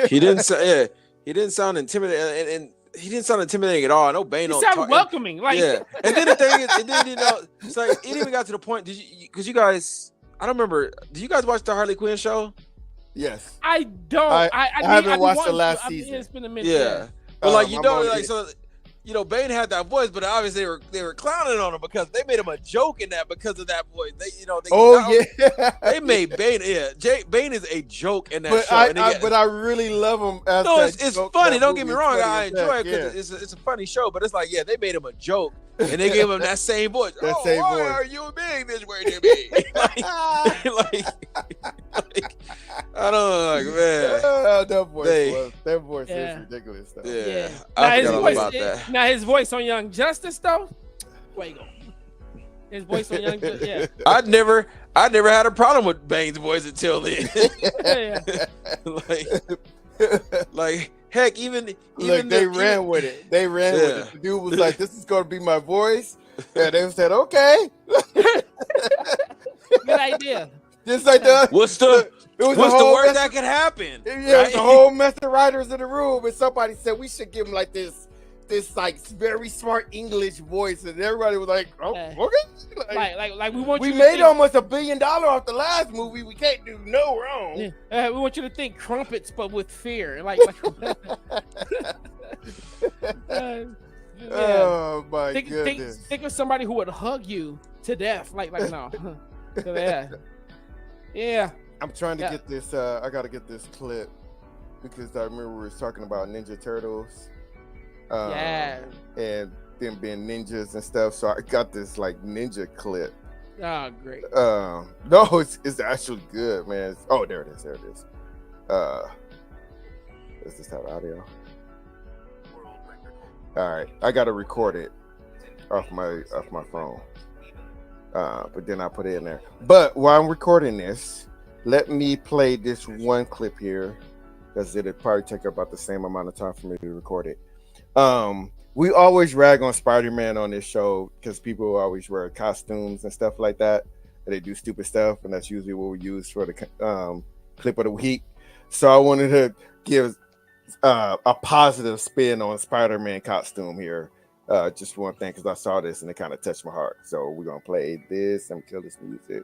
He didn't sound intimidating, and he didn't sound intimidating at all. I know Bane don't sound talk. welcoming. Like And then the thing is, it's like it even got to the point. Because you guys, I don't remember. Did you guys watch the Harley Quinn show? Yes. I don't. I haven't watched the last season. It's been a minute. Yeah. But Bane had that voice, but obviously they were clowning on him because they made him a joke in that because of that voice. They made Bane. Yeah, Bane is a joke in that show. But I really love him. It's funny. Don't get me wrong. I enjoy it because it's a funny show. But it's like, yeah, they made him a joke and they gave him that same voice. Why are you being this way to me? I don't know, man. That voice is ridiculous. Though. Yeah. I forgot all about that. Now his voice on Young Justice though. Where you go? His voice on Young Justice. Yeah. I never had a problem with Bane's voice until then. like heck, even they ran with it. They ran with it. The dude was like, "This is going to be my voice," and they said, "Okay." Good idea. Just like that. What's the worst that could happen? Yeah, right? It was a whole mess of writers in the room, and somebody said we should give him like this like very smart English voice, and everybody was like, "Oh, okay." Like we want we you. made almost $1 billion off the last movie. We can't do no wrong. We want you to think crumpets, but with fear. Oh my goodness! Think of somebody who would hug you to death. Like no. Yeah. I'm trying to get this. I got to get this clip because I remember we were talking about Ninja Turtles. And them being ninjas and stuff. So I got this like ninja clip. Oh, great. No, it's actually good, man. There it is. Does this have audio? All right, I got to record it off my phone. But then I put it in there. But while I'm recording this, let me play this one clip here because it'll probably take about the same amount of time for me to record it. We always rag on Spider-Man on this show because people always wear costumes and stuff like that. And they do stupid stuff, and that's usually what we use for the clip of the week. So I wanted to give a positive spin on Spider-Man costume here. Just one thing, because I saw this and it kind of touched my heart. So we're gonna play this and kill this music.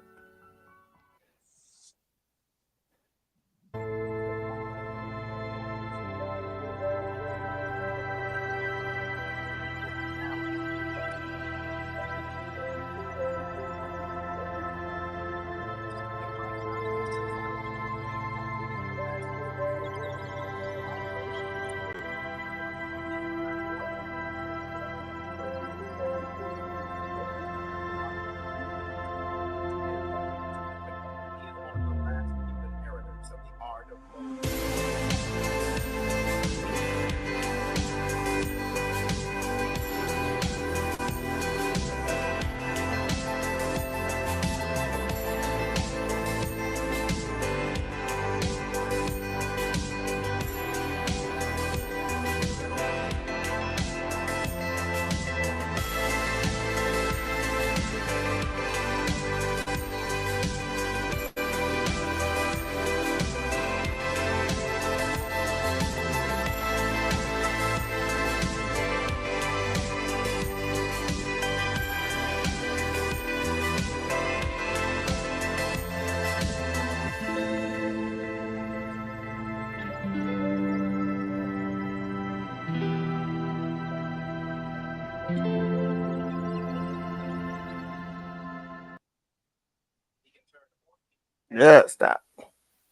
Yeah, stop.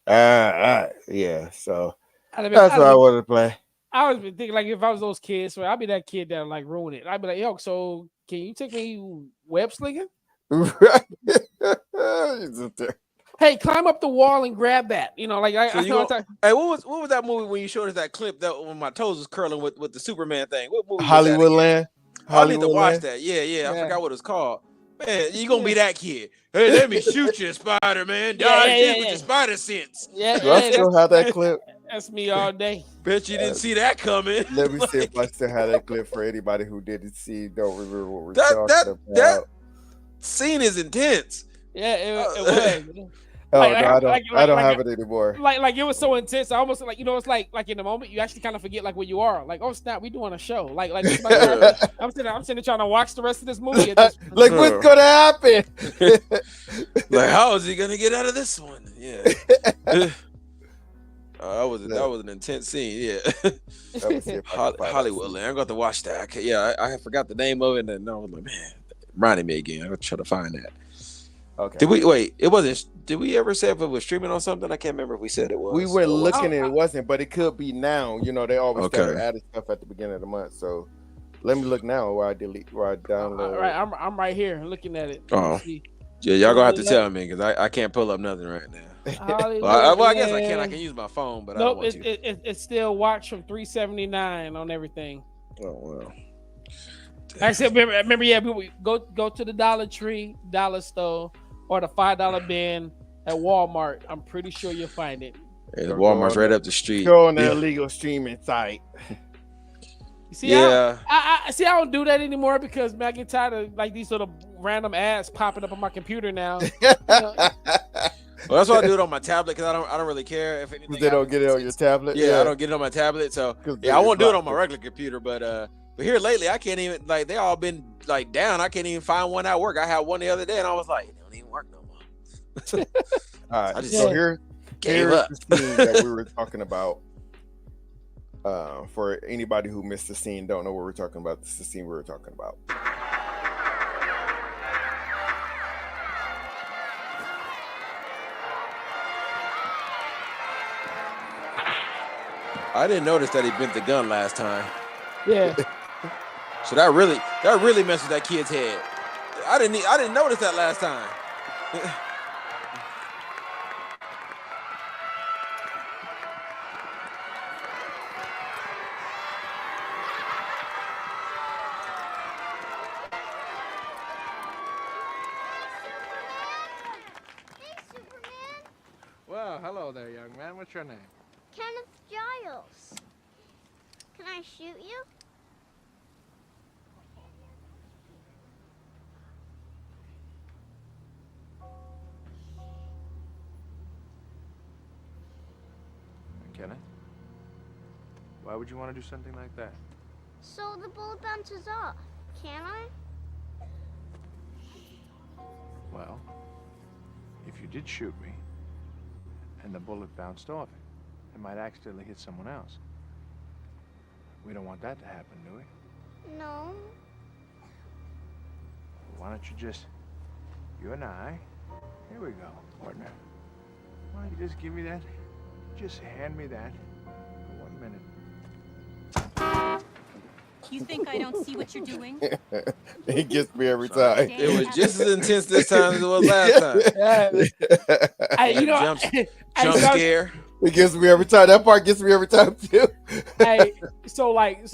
Yeah. So I'd have that's been, what I wanted to play. I always been thinking like if I was those kids, so I'd be that kid that like ruin it. I'd be like, yo, so can you take me web slinging? Hey, climb up the wall and grab that. You know, like So hey, what was that movie when you showed us that clip that when my toes was curling with the Superman thing? What movie? Hollywoodland. I need to watch that. Yeah. I forgot what it's called. Man, you gonna be that kid. Hey, let me shoot you, Spider-Man. Dodge this with your spider sense. Yeah, Do I still have that clip? That's me all day. Bet you didn't see that coming. Let me see if I still have that clip for anybody who didn't see. Don't remember what we're talking about. That scene is intense. Yeah, it was. Oh, like, no, I don't have it anymore. Like it was so intense. I almost like, you know, it's like in the moment you actually kind of forget like where you are. Like, oh snap, we doing a show. Like I'm sitting trying to watch the rest of this movie. Like what's gonna happen? Like how is he gonna get out of this one? Yeah. That was an intense scene. Yeah. Hollywood. I'm going to watch that. I forgot the name of it, and I was like, man, reminded me again. I'm gonna try to find that. Okay. Did we ever say if it was streaming on something? I can't remember if we said it was. We were looking and it wasn't, but it could be now. You know, they always start adding stuff at the beginning of the month. So let me look now where I download. All right, I'm right here looking at it. Oh, yeah, y'all gonna have to tell me because I can't pull up nothing right now. Well, I guess I can. I can use my phone, but nope, I don't want to. It's still watch from $3.79 on everything. Oh well. I said, remember, yeah, we go to the Dollar Tree, Dollar Store, or the $5 bin at Walmart. I'm pretty sure you'll find it. Yeah, the Walmart's right up the street. Go on the illegal streaming site. See, I see. I don't do that anymore because man, I get tired of like these sort of random ads popping up on my computer now. Well, that's why I do it on my tablet because I don't really care if anything. They don't get it on your tablet. Yeah, I don't get it on my tablet. So I won't do it on my regular computer. But here lately, I can't even they all been like down. I can't even find one at work. I had one the other day, and I was like, it don't even work no more. All right, so here's the scene that we were talking about. For anybody who missed the scene, don't know what we're talking about. This is the scene we were talking about. I didn't notice that he bent the gun last time. Yeah. So that really messed with that kid's head. I didn't notice that last time. Well, hello there, young man. What's your name? Kenneth Giles. Can I shoot you? Kenneth? Why would you want to do something like that? So the bullet bounces off, can I? Well, if you did shoot me and the bullet bounced off, it might accidentally hit someone else. We don't want that to happen, do we? No. Why don't you just, you and I, here we go, partner. Why don't you just give me that? Just hand me that for 1 minute. You think I don't see what you're doing? He gets me every time. It was just as intense this time as it was last time. You know, jump scare. It gets me every time. That part gets me every time too. Hey, so like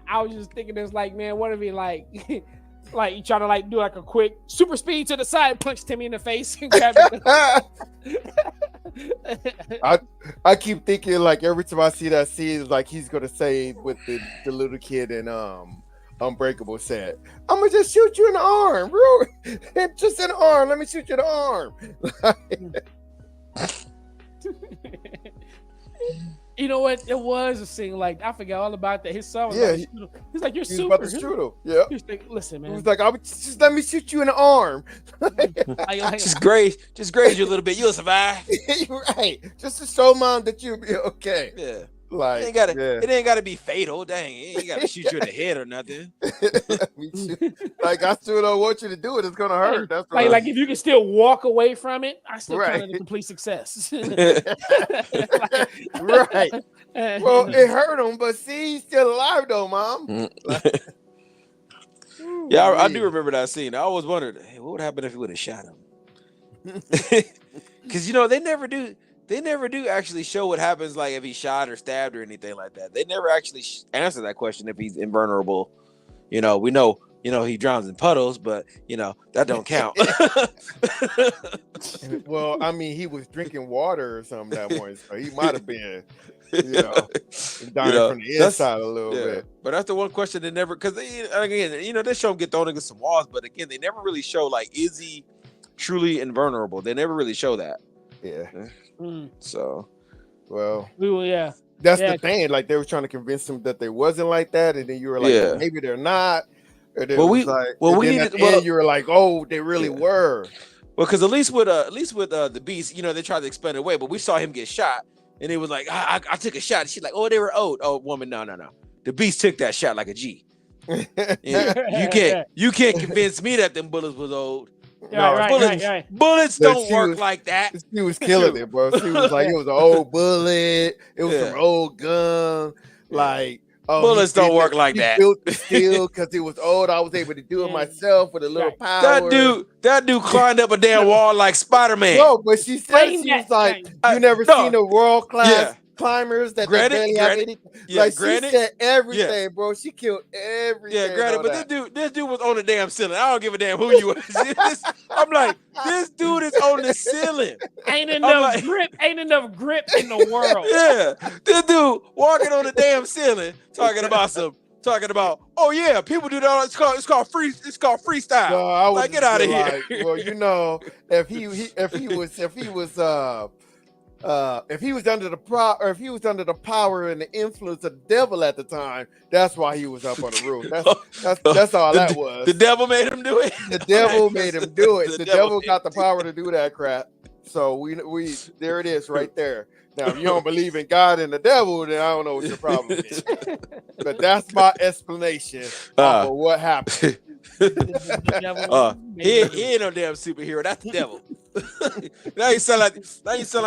I was just thinking, it's like, man, what if he like like you trying to like do like a quick super speed to the side, punch Timmy in the face, and grab it. I keep thinking like every time I see that scene, like he's gonna say with the little kid in Unbreakable said, "I'm gonna just shoot you in the arm, bro. Just in the arm. Let me shoot you in the arm." You know what? It was a scene like I forgot all about that. His son was Yeah, like, he's like, "You're He was super." about to shoot him. Yeah. He's like, listen, He man. was like, "I would just let me shoot you in the arm." Just graze you a little bit. You'll survive. You're right. Just to show mom that you'll be okay. Yeah. Like It ain't gotta be fatal. Dang, it ain't gotta shoot you in the head or nothing. Like I still don't want you to do it. It's gonna hurt. That's like if you can still walk away from it, I still count Right. it a complete success. Right. Well, it hurt him, but see, he's still alive though, mom. Yeah, I do remember that scene. I always wondered, hey, what would happen if he would have shot him? Because they never do. They never do actually show what happens, like if he's shot or stabbed or anything like that. They never actually answer that question if he's invulnerable. We know, he drowns in puddles, but that don't count. Well, I mean, he was drinking water or something that morning, so he might have been, dying from the inside a little bit. But that's the one question they never, because again, they show him get thrown against some walls, but again, they never really show like, is he truly invulnerable? They never really show that. Yeah. So, well, that's the thing. Like they were trying to convince him that they wasn't like that, and then you were like, well, maybe they're not. And then you were like, oh, they really were. Well, because at least with the Beast, they tried to explain it away, but we saw him get shot, and it was like, I took a shot. She's like, oh, they were old. Oh, woman, no. The Beast took that shot like a G. You can't convince me that them bullets was old. Bullets don't work like that. She was killing it, bro. She was like, it was an old bullet. It was an old gun. Like, bullets don't work like that. Built the steel because it was old. I was able to do it myself with a little power. That dude climbed up a damn wall like Spider-Man. No, but she said she was like, you never seen a world class climbers that barely have anything. Like she said everything, bro. She killed everything. Yeah, granted, but this dude was on the damn ceiling. I don't give a damn who you was. I'm like, this dude is on the ceiling. Ain't enough grip in the world. Yeah, this dude walking on the damn ceiling, talking about, oh yeah, people do that. It's called freestyle. No, like, get out of here. Well, if he was under the power and the influence of the devil at the time, that's why he was up on the roof. That's all that was. The devil made him do it. The devil made him do it. The devil got the power to do that crap. So we there it is right there. Now, if you don't believe in God and the devil, then I don't know what your problem is. But that's my explanation of what happened. He ain't no damn superhero. That's the devil. Now you sound like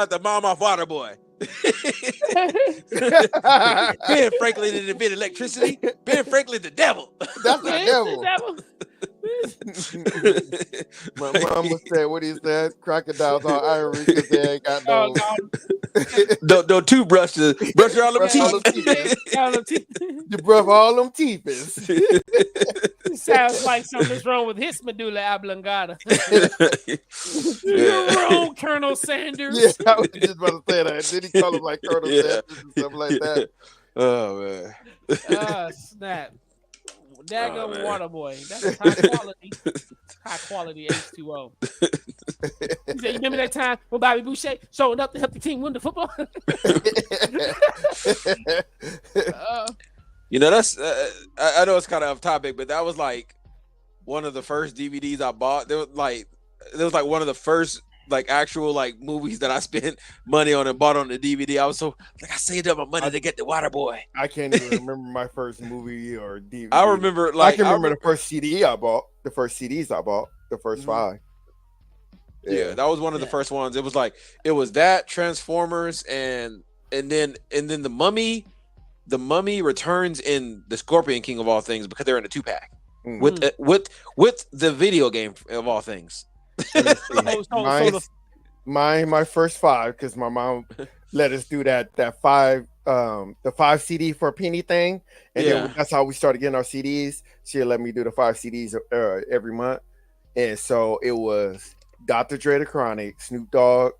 the mom off Water Boy. Ben Franklin invented electricity. Ben Franklin the devil. That's the devil. My mama said, what he said, crocodiles are ivory because they ain't got no toothbrushes. Brush all them teeth. You brush all them teeth. Sounds like something's wrong with his medulla oblongata. You're wrong, Colonel Sanders. Yeah, I was just about to say that. Did he call him like Colonel Sanders and stuff like that? Oh man. Snap. Daggone water boy. That's high quality H2O. He said, you remember that time when Bobby Boucher showing up to help the team win the football? That's I know it's kind of off topic, but that was like one of the first DVDs I bought. There was like one of the first like actual like movies that I spent money on and bought on the DVD. I was so like, I saved up my money to get the Water Boy. I can't even remember my first movie or DVD. I remember the first CD I bought, the first CDs I bought, the first 5. Yeah, that was one of the first ones. It was that Transformers and then the Mummy. The Mummy returns in the Scorpion King of all things because they're in a 2-pack with the video game of all things. my first 5 because my mom let us do that 5 the 5 CD for a penny thing, and then that's how we started getting our CDs. She'll let me do the 5 CDs every month, and so it was Dr. Dre the Chronic, Snoop Dogg,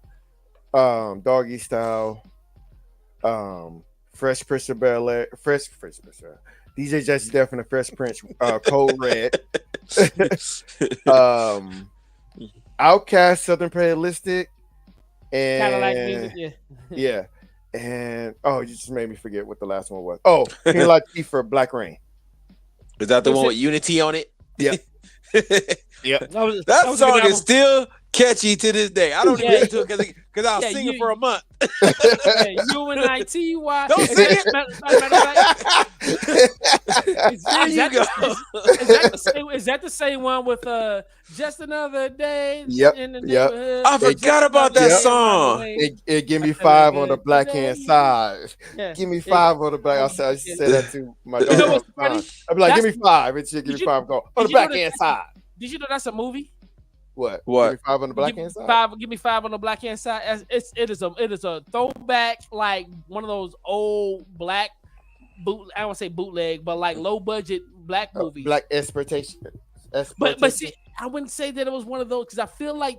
Doggy Style, Fresh Prince of Bel-Air, Fresh Prince, DJ Jesse Def and the Fresh Prince, Code Red, Outkast, Southern Playalistic, and Kind of like music, yeah. And you just made me forget what the last one was. Oh, King Like for Black Rain. Is that the one with Unity on it? Yeah. Yeah. That song is still catchy to this day. I don't even listen to it because I was singing for a month. UNITY. Don't sing it. Is that the same one with Just Another Day? Yep. I forgot about that song. It give me 5 on the black hand side. Give me 5 on the black side. I used to say that to my daughter. I'd be like, give me 5. It should give me 5 on the black hand side. Did you know that's a movie? What? Give me 5 on the black hand side. Give me 5 on the black hand side. It is a throwback, like one of those old black boot. I don't want to say bootleg, but like low budget black movies. Black exploitation. But see, I wouldn't say that it was one of those because I feel like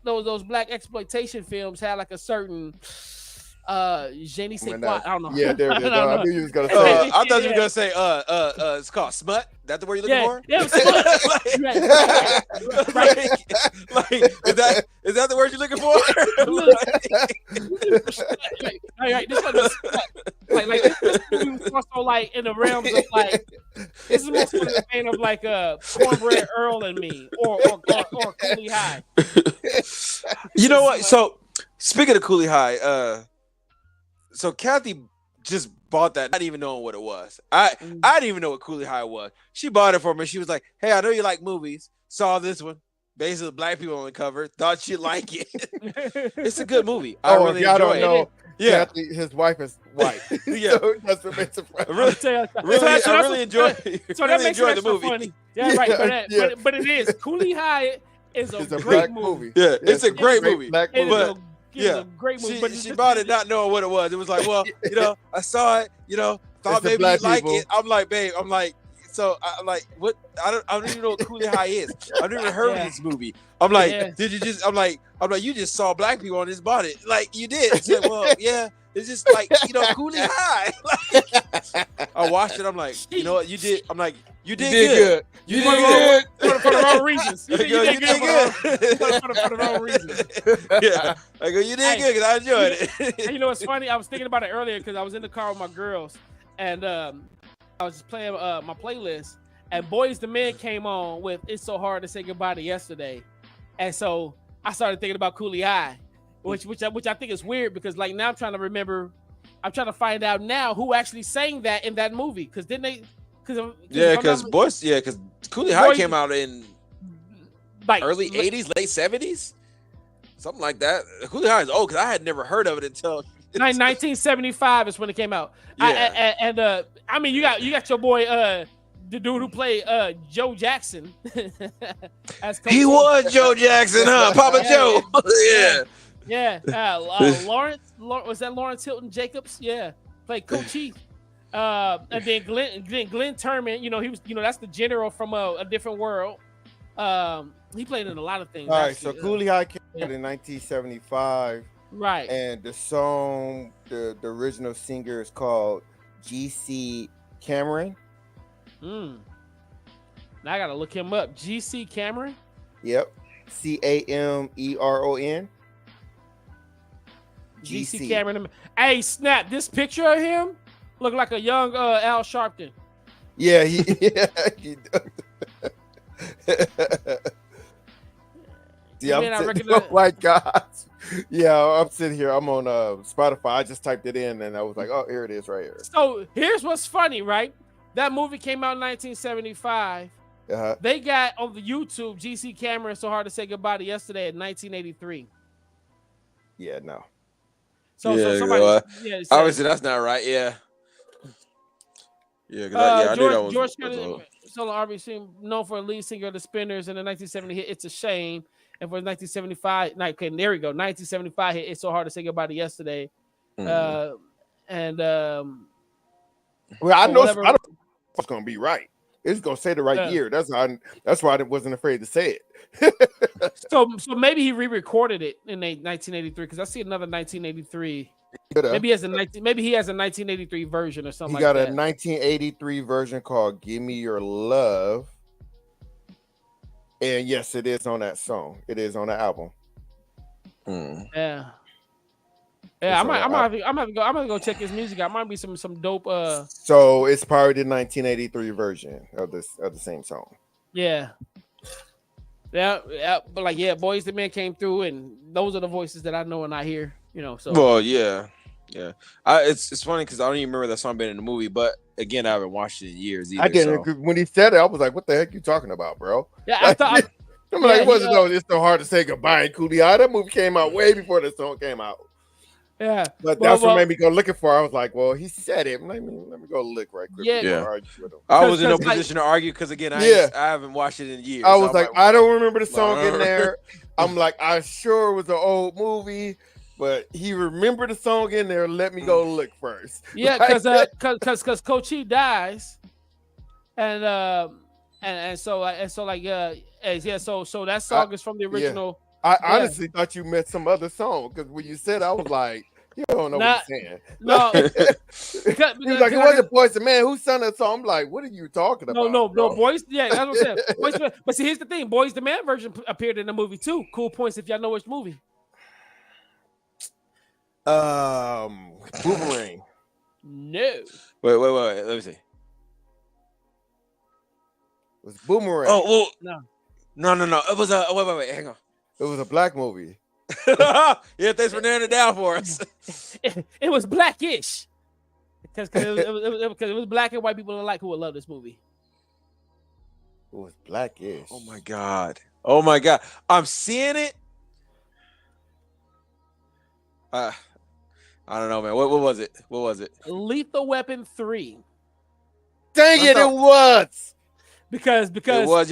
those black exploitation films had like a certain je ne sais quoi. I don't know. Yeah, there it is. I knew you was gonna say. I thought you were gonna say it's called smut. That's the word you're looking for? Yeah, is that the word you're looking for? Right. This movie was also like in the realms of like this is more in the vein of like Cornbread Earl and Me or Cooley High. You know what? So speaking of Cooley High, so Kathy just bought that, not even knowing what it was. I didn't even know what Cooley High was. She bought it for me. She was like, "Hey, I know you like movies. Saw this one. Basically, black people on the cover. Thought you'd like it. It's a good movie. I really enjoy it." Yeah, Kathy, his wife is white. Yeah, so that's what makes it funny. I really enjoy. So that makes enjoy it the movie. Funny. Yeah, right. But it is Cooley High is a great movie. Yeah, it's a great movie. Black movie. But it's a great movie. But she bought it not knowing what it was. It was like, well, I saw it, thought maybe you'd like it. I'm like, babe, I'm like, what? I don't even know what Cooley High is. I've never heard of this movie. I'm like, did you just? I'm like, you just saw black people and just bought it. Like you did. She said, well, yeah. It's just like, Cooley High. I watched it. I'm like, you know what? You did. I'm like, you did good. You did good. For the wrong reasons. You did good. For the wrong reasons. Yeah. I go, you did good because I enjoyed it. And you know what's funny? I was thinking about it earlier because I was in the car with my girls and I was just playing my playlist and Boys the Men came on with It's So Hard to Say Goodbye to Yesterday. And so I started thinking about Cooley High. Which I think is weird because like now I'm trying to find out now who actually sang that in that movie because didn't they? Because Cooley High came out in like early 80s, late 70s, something like that. Cooley High is old because I had never heard of it until 1975 is when it came out. Yeah. I mean you got your boy the dude who played Joe Jackson. He was Joe Jackson, huh? Papa Joe. Yeah. Yeah, Lawrence was that Lawrence Hilton Jacobs? Yeah, played Coach Chief. And then Glenn Turman, he was, that's the general from a different world. He played in a lot of things. All right, so Cooley High came out in 1975. Right. And the song, the original singer is called G.C. Cameron. Now I gotta look him up. G.C. Cameron. Yep. Cameron. G.C. Cameron. Hey, snap! This picture of him look like a young Al Sharpton. Yeah, he does. Oh my God! Yeah, I'm sitting here. I'm on Spotify. I just typed it in, and I was like, "Oh, here it is, right here." So here's what's funny, right? That movie came out in 1975. They got on the YouTube G.C. Cameron So Hard to Say Goodbye to Yesterday in 1983. Yeah, no. So somebody, obviously that's not right. Yeah. Yeah, I knew that was. George Solo RBC known for a lead singer of the Spinners in the 1970 hit "It's a Shame," And for 1975, okay, there we go. 1975 hit It's So Hard to Say Goodbye to Yesterday. Well, I or know whatever. I don't know what's gonna be right. It's gonna say the right year. That's why I wasn't afraid to say it. So maybe he re-recorded it in 1983 because I see another 1983. Maybe he has a 1983 version or something. He got a 1983 version called "Give Me Your Love," and yes, it is on that song. It is on the album. Yeah. I'm gonna go check his music out. Might be some dope. So it's probably the 1983 version of the same song. Yeah. But like, Boys the Men came through, and those are the voices that I know and I hear. So. Well, yeah. It's funny because I don't even remember that song being in the movie, but again, I haven't watched it in years either. I didn't. So. When he said it, I was like, "What the heck you talking about, bro?" Yeah, I thought. I'm like, it wasn't. It's so hard to say goodbye in Coolie High. That movie came out way before the song came out. Yeah, but that's what made me go looking for. I was like, well, he said it. Let me go look right quick. I was in no position to argue because again, I haven't watched it in years. I was like, I don't remember the song in there. I'm like, I sure it was an old movie, but he remembered the song in there. Let me go look first. Yeah, because Coach E dies, and so that song is from the original. I honestly thought you meant some other song because when you said, I was like, you don't know what you're saying. No, he was like, it wasn't Boys the Man. Who sung that song? I'm like, what are you talking about? No, Boys. Yeah, that's what I'm saying. Boys the Man. But see, here's the thing: Boys the Man version appeared in the movie too. Cool points if y'all know which movie. Boomerang. No. Wait. Let me see. It was Boomerang. Oh, well, no. It was a wait. Hang on. It was a black movie. Yeah, thanks for narrowing it down for us. It was blackish because it was black and white people alike who would love this movie. It was blackish. Oh my god! I'm seeing it. I don't know, man. What was it? Lethal Weapon 3. Dang it! It was. Because it was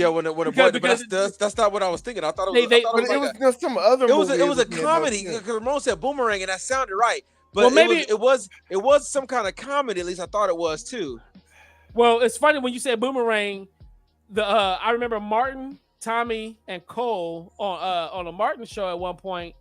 that's not what I was thinking. I thought it was some other movie. It was a comedy because Ramon said Boomerang and that sounded right. But maybe it was some kind of comedy. At least I thought it was too. Well, it's funny when you said Boomerang. I remember Martin, Tommy, and Cole on a Martin show at one point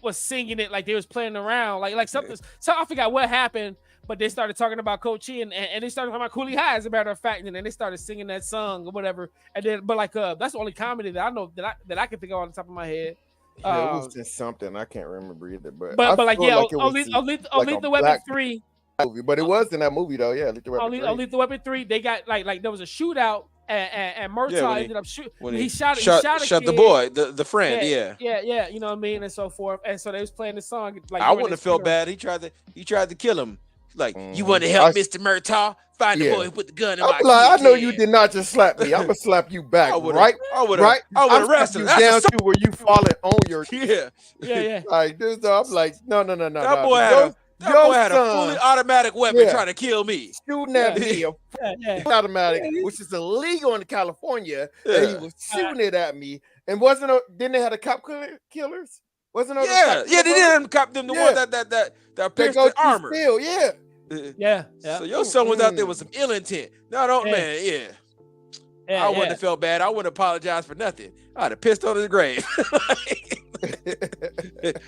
was singing it like they was playing around like something. So I forgot what happened. But they started talking about Coach E and they started talking about Coolie High, as a matter of fact, and then they started singing that song or whatever. And then, but that's the only comedy that I know that I can think of on the top of my head. Yeah, it was just something I can't remember either. But like Lethal Weapon 3. Movie, but it was in that movie though. Yeah, Lethal Weapon 3. Lethal Weapon 3. They got like there was a shootout and Murtaugh ended up shooting. He shot the boy, the friend. Yeah. You know what I mean, and so forth. And so they was playing the song. Like I wouldn't have felt bad. He tried to kill him. Like, you want to help Mr. Murtaugh? Find the boy who put the gun in my kid. I know you did not just slap me. I'm gonna slap you back, right? I would have arrested you down to where you falling on your Yeah. Like this, I'm like, no. That boy had a fully automatic weapon trying to kill me. Shooting at me, automatic, which is illegal in California, and he was shooting it at me. And didn't they have the cop killers? Wasn't it? Yeah, they didn't cop them. The one that pierced the armor. Still, yeah. So your son was out there with some ill intent. No, man. I wouldn't have felt bad. I wouldn't apologize for nothing. I'd have pissed on his grave.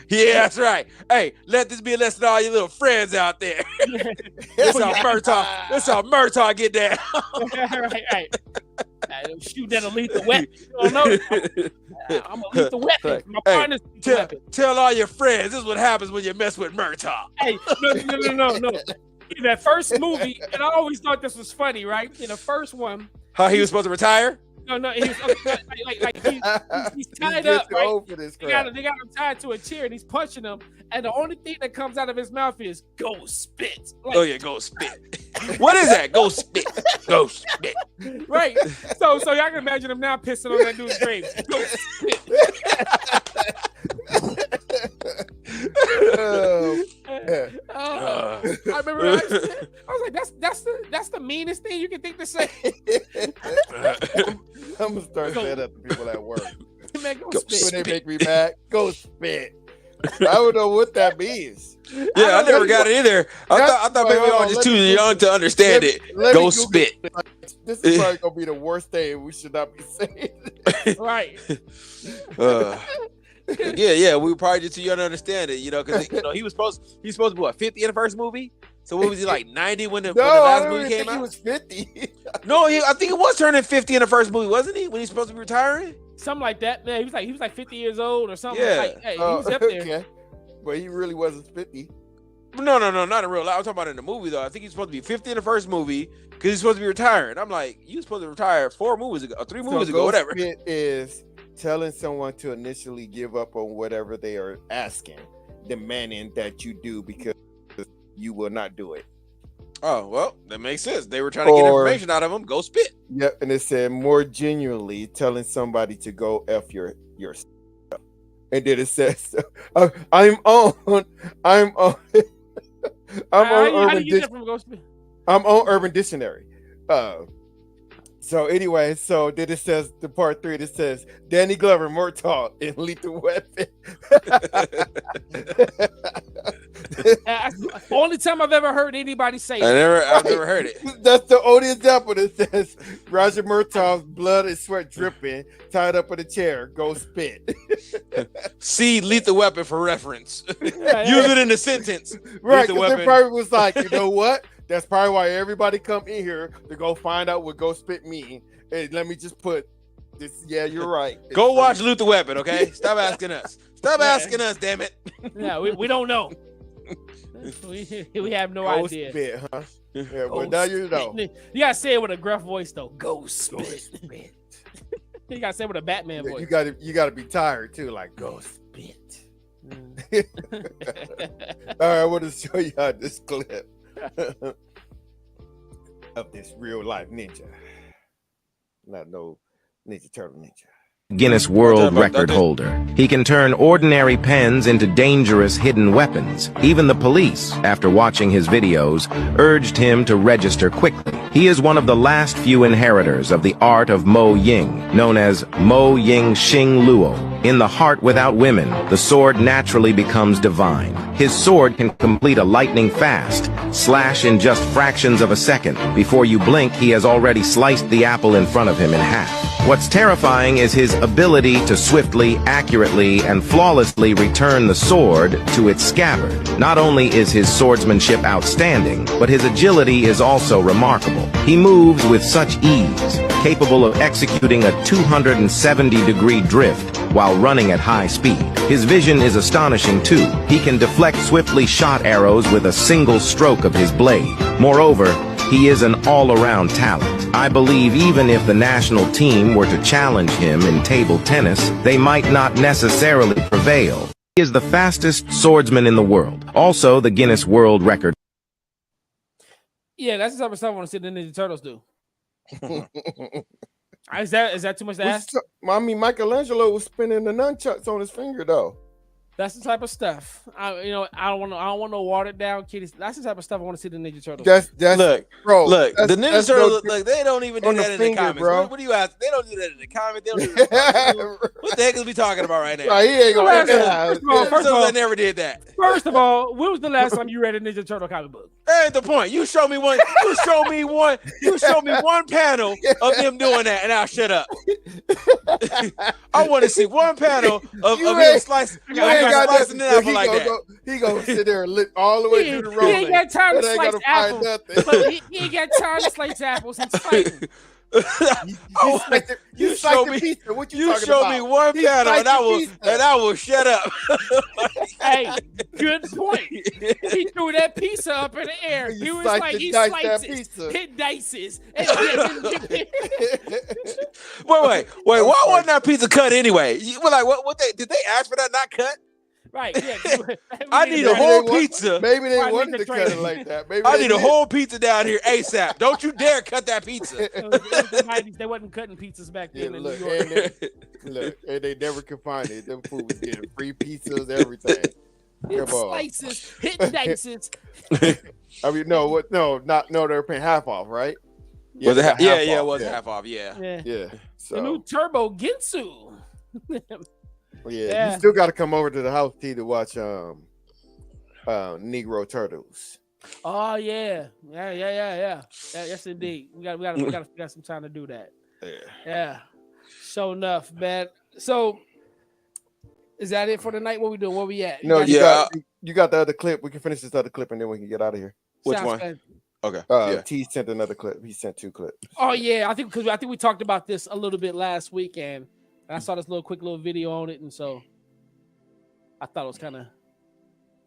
Yeah, that's right. Hey, let this be a lesson to all your little friends out there. That's how Murtaugh get down. right. Shoot that a lethal weapon. You don't know. I'm a lethal weapon. My partner's lethal weapon. Tell all your friends this is what happens when you mess with Murtaugh. Hey, no. In that first movie, and I always thought this was funny, right? In the first one, how he was supposed to retire? No, he's tied up, right? They got him tied to a chair, and he's punching him, and the only thing that comes out of his mouth is "Go spit." Go spit. What is that? Go spit. Go spit. Right. So y'all can imagine him now pissing on that dude's grave. Go spit. I remember I was like, that's the meanest thing you can think to say. I'm gonna start saying that to people at work. man, go spit. When they make me mad, go spit. I don't know what that means. Yeah, I never got it either. I thought maybe I was just too young to understand it. Go spit. This is probably gonna be the worst thing we should not be saying. Right. Yeah, we were probably just too young to understand it, because he was supposed to be what, 50 in the first movie? So what was he, like 90 when the last movie came out? He was 50. No, I think he was turning 50 in the first movie, wasn't he? When he's supposed to be retiring? Something like that. Yeah, he was like 50 years old or something. Yeah. Like, hey, he was up there. Okay. But he really wasn't 50. No, not in real life. I'm talking about in the movie though. I think he's supposed to be 50 in the first movie because he's supposed to be retiring. I'm like, you supposed to retire 4 movies ago, or 3 movies ago, whatever. It is telling someone to initially give up on whatever they are asking, demanding that you do because you will not do it. Oh, well, that makes sense. They were trying to get information out of him. Go spit. Yep, and it said more genuinely telling somebody to go F your stuff. And then it says, I'm on Urban Dictionary. So anyway, so then it says the part 3. It says Danny Glover, Murtaugh in Lethal Weapon. Only time I've ever heard anybody say I've never heard it. That's the only example that says Roger Murtaugh's blood and sweat dripping, tied up in a chair. Go spit. See Lethal Weapon for reference. Use it in the sentence. Right, because they probably was like, you know what? That's probably why everybody come in here to go find out what Go Spit mean. And let me just put this. Yeah, you're right. Go watch Lethal Weapon, okay? Stop asking us. Stop asking us, damn it. Yeah, we don't know. We have no Go idea. Spit, huh? Yeah, well, now you know. You gotta say it with a gruff voice though. Go spit. You gotta say it with a Batman voice. You gotta be tired too, like go spit. All right, I want to show you how this clip of this real life ninja. Not no Ninja Turtle ninja. Guinness World Record holder. He can turn ordinary pens into dangerous hidden weapons. Even the police, after watching his videos, urged him to register quickly. He is one of the last few inheritors of the art of Mo Ying, known as Mo Ying Xing Luo. In the heart without women, the sword naturally becomes divine. His sword can complete a lightning fast, slash in just fractions of a second. Before you blink, he has already sliced the apple in front of him in half. What's terrifying is his ability to swiftly, accurately, and flawlessly return the sword to its scabbard. Not only is his swordsmanship outstanding, but his agility is also remarkable. He moves with such ease, capable of executing a 270-degree drift while running at high speed. His vision is astonishing too. He can deflect swiftly shot arrows with a single stroke of his blade. Moreover, he is an all-around talent. I believe even if the national team were to challenge him in table tennis, they might not necessarily prevail. He is the fastest swordsman in the world. Also, the Guinness World Record. Yeah, that's the type of stuff I want to see the Ninja Turtles do. Is that too much to ask? I mean, Michelangelo was spinning the nunchucks on his finger, though. That's the type of stuff. I don't want no watered down kitties. That's the type of stuff I want to see the Ninja Turtles. Look, bro. The Ninja Turtles, they don't even do that in the comics. Bro. What do you ask? They don't do that in the comics. They don't do that. What the heck is we talking about right now? Right, he ain't gonna. First of all, I never did that. First of all, when was the last time you read a Ninja Turtle comic book? That ain't the point. You show me one. You show me one panel of them doing that, and I'll shut up. I want to see one panel of him slicing it up like that. He gonna sit there and lick all the way through the road. He ain't got time to slice apples. But he ain't got time to slice apples. He's fighting. You show me pizza. What you talking show about? me one panel and I will shut up. Hey, good point. He threw that pizza up in the air. He was like, he slices, hit dices. Wait. Why wasn't that pizza cut anyway? Well, like, what did they ask for that not cut? Right, yeah. I need a whole pizza. Maybe they wanted to cut it like that. Maybe I need a whole pizza down here ASAP. Don't you dare cut that pizza. They wasn't cutting pizzas back then in New York. And they never could find it. Them food was getting free pizzas, everything. Come on. Slices, hit dices. I mean, they were paying half off, right? Yeah, it was half off. Yeah. So the new Turbo Ginsu. Yeah, you still got to come over to the house T to watch Negro Turtles. Oh yeah. Yes, indeed. We got to figure out some time to do that. Yeah. Sure enough, man. So, is that it for the night? What we doing? Where we at? No, you got the other clip. We can finish this other clip and then we can get out of here. Which one? Good. Okay. T sent another clip. He sent 2 clips. Oh yeah, I think we talked about this a little bit last weekend. And I saw this quick little video on it, and so I thought it was kind of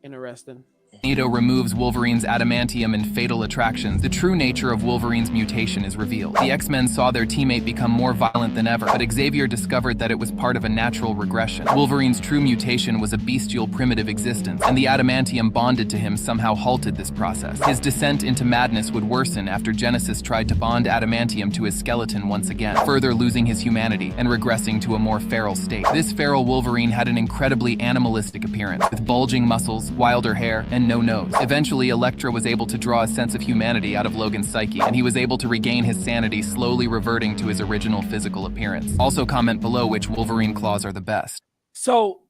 interesting. Magneto removes Wolverine's adamantium and fatal attractions. The true nature of Wolverine's mutation is revealed. The X-Men saw their teammate become more violent than ever, but Xavier discovered that it was part of a natural regression. Wolverine's true mutation was a bestial primitive existence, and the adamantium bonded to him somehow halted this process. His descent into madness would worsen after Genesis tried to bond adamantium to his skeleton once again, further losing his humanity and regressing to a more feral state. This feral Wolverine had an incredibly animalistic appearance, with bulging muscles, wilder hair, and no nose. Eventually, Elektra was able to draw a sense of humanity out of Logan's psyche, and he was able to regain his sanity, slowly reverting to his original physical appearance. Also comment below which Wolverine claws are the best. So,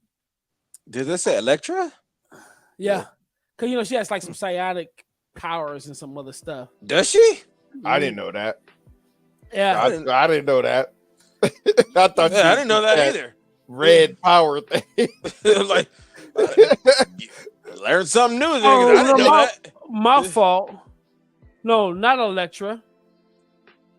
did they say Elektra? Yeah, because she has like some psionic powers and some other stuff. Does she? I didn't know that. Yeah, I didn't know that. I thought I didn't know that either. Red power thing. Like. Learn something new. I didn't know that. My fault. No, not Elektra.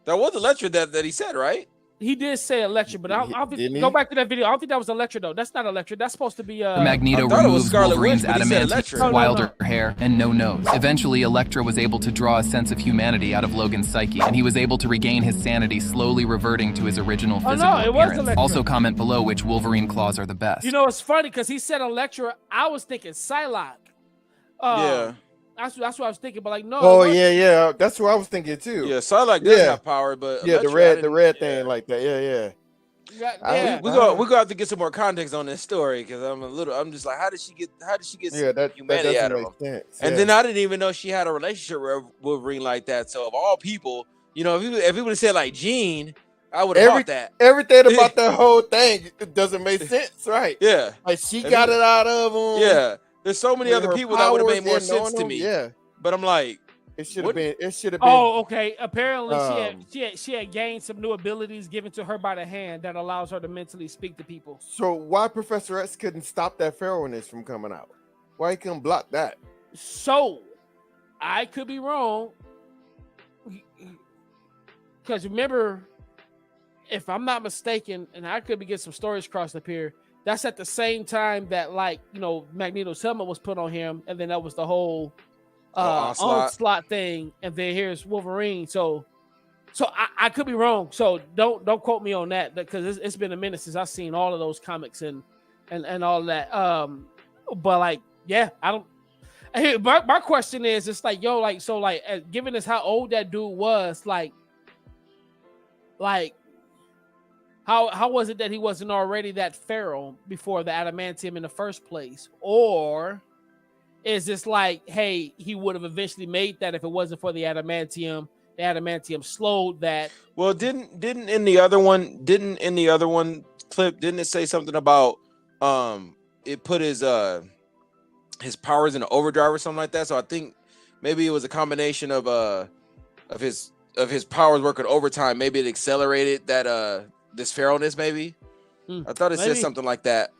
That was Elektra that he said, right? He did say Elektra, but I don't think, go back to that video. I don't think that was Elektra though. That's not Elektra. That's supposed to be Magneto removes Wolverine's adamantium, wilder hair, and no nose. Eventually, Elektra was able to draw a sense of humanity out of Logan's psyche, and he was able to regain his sanity, slowly reverting to his original physical appearance. Also comment below which Wolverine claws are the best. It's funny because he said Elektra. I was thinking Psylocke. Yeah. That's what I was thinking, but like no. Oh yeah. That's what I was thinking too. Yeah, Psylocke does have power, but yeah, Elektra, the red thing like that. Yeah. We go have to get some more context on this story because I'm just like, how did she get humanity out of him? Sense. And then I didn't even know she had a relationship with Wolverine like that. So of all people, if he would have said like Jean, I would have thought that. Everything about that whole thing doesn't make sense, right? Yeah. Like she got it out of him. Yeah. There's so many other people that would have made more sense to me. Yeah. But I'm like, it should have been. Oh, okay. Apparently, she had gained some new abilities given to her by the hand that allows her to mentally speak to people. So why Professor X couldn't stop that feralness from coming out? Why he couldn't block that? So I could be wrong, because remember, if I'm not mistaken, and I could be getting some stories crossed up here. That's at the same time that Magneto's helmet was put on him, and then that was the whole onslaught thing, and then here's Wolverine. So I could be wrong. So don't quote me on that because it's been a minute since I've seen all of those comics and all that. But I don't. Hey, my question is, it's like given us how old that dude was, like. How was it that he wasn't already that feral before the adamantium in the first place? Or is this like, hey, he would have eventually made that if it wasn't for the adamantium slowed that? Well, didn't in the other one clip, didn't it say something about it put his powers in overdrive or something like that? So I think maybe it was a combination of his powers working overtime. Maybe it accelerated that this feralness, maybe. I thought it said something like that.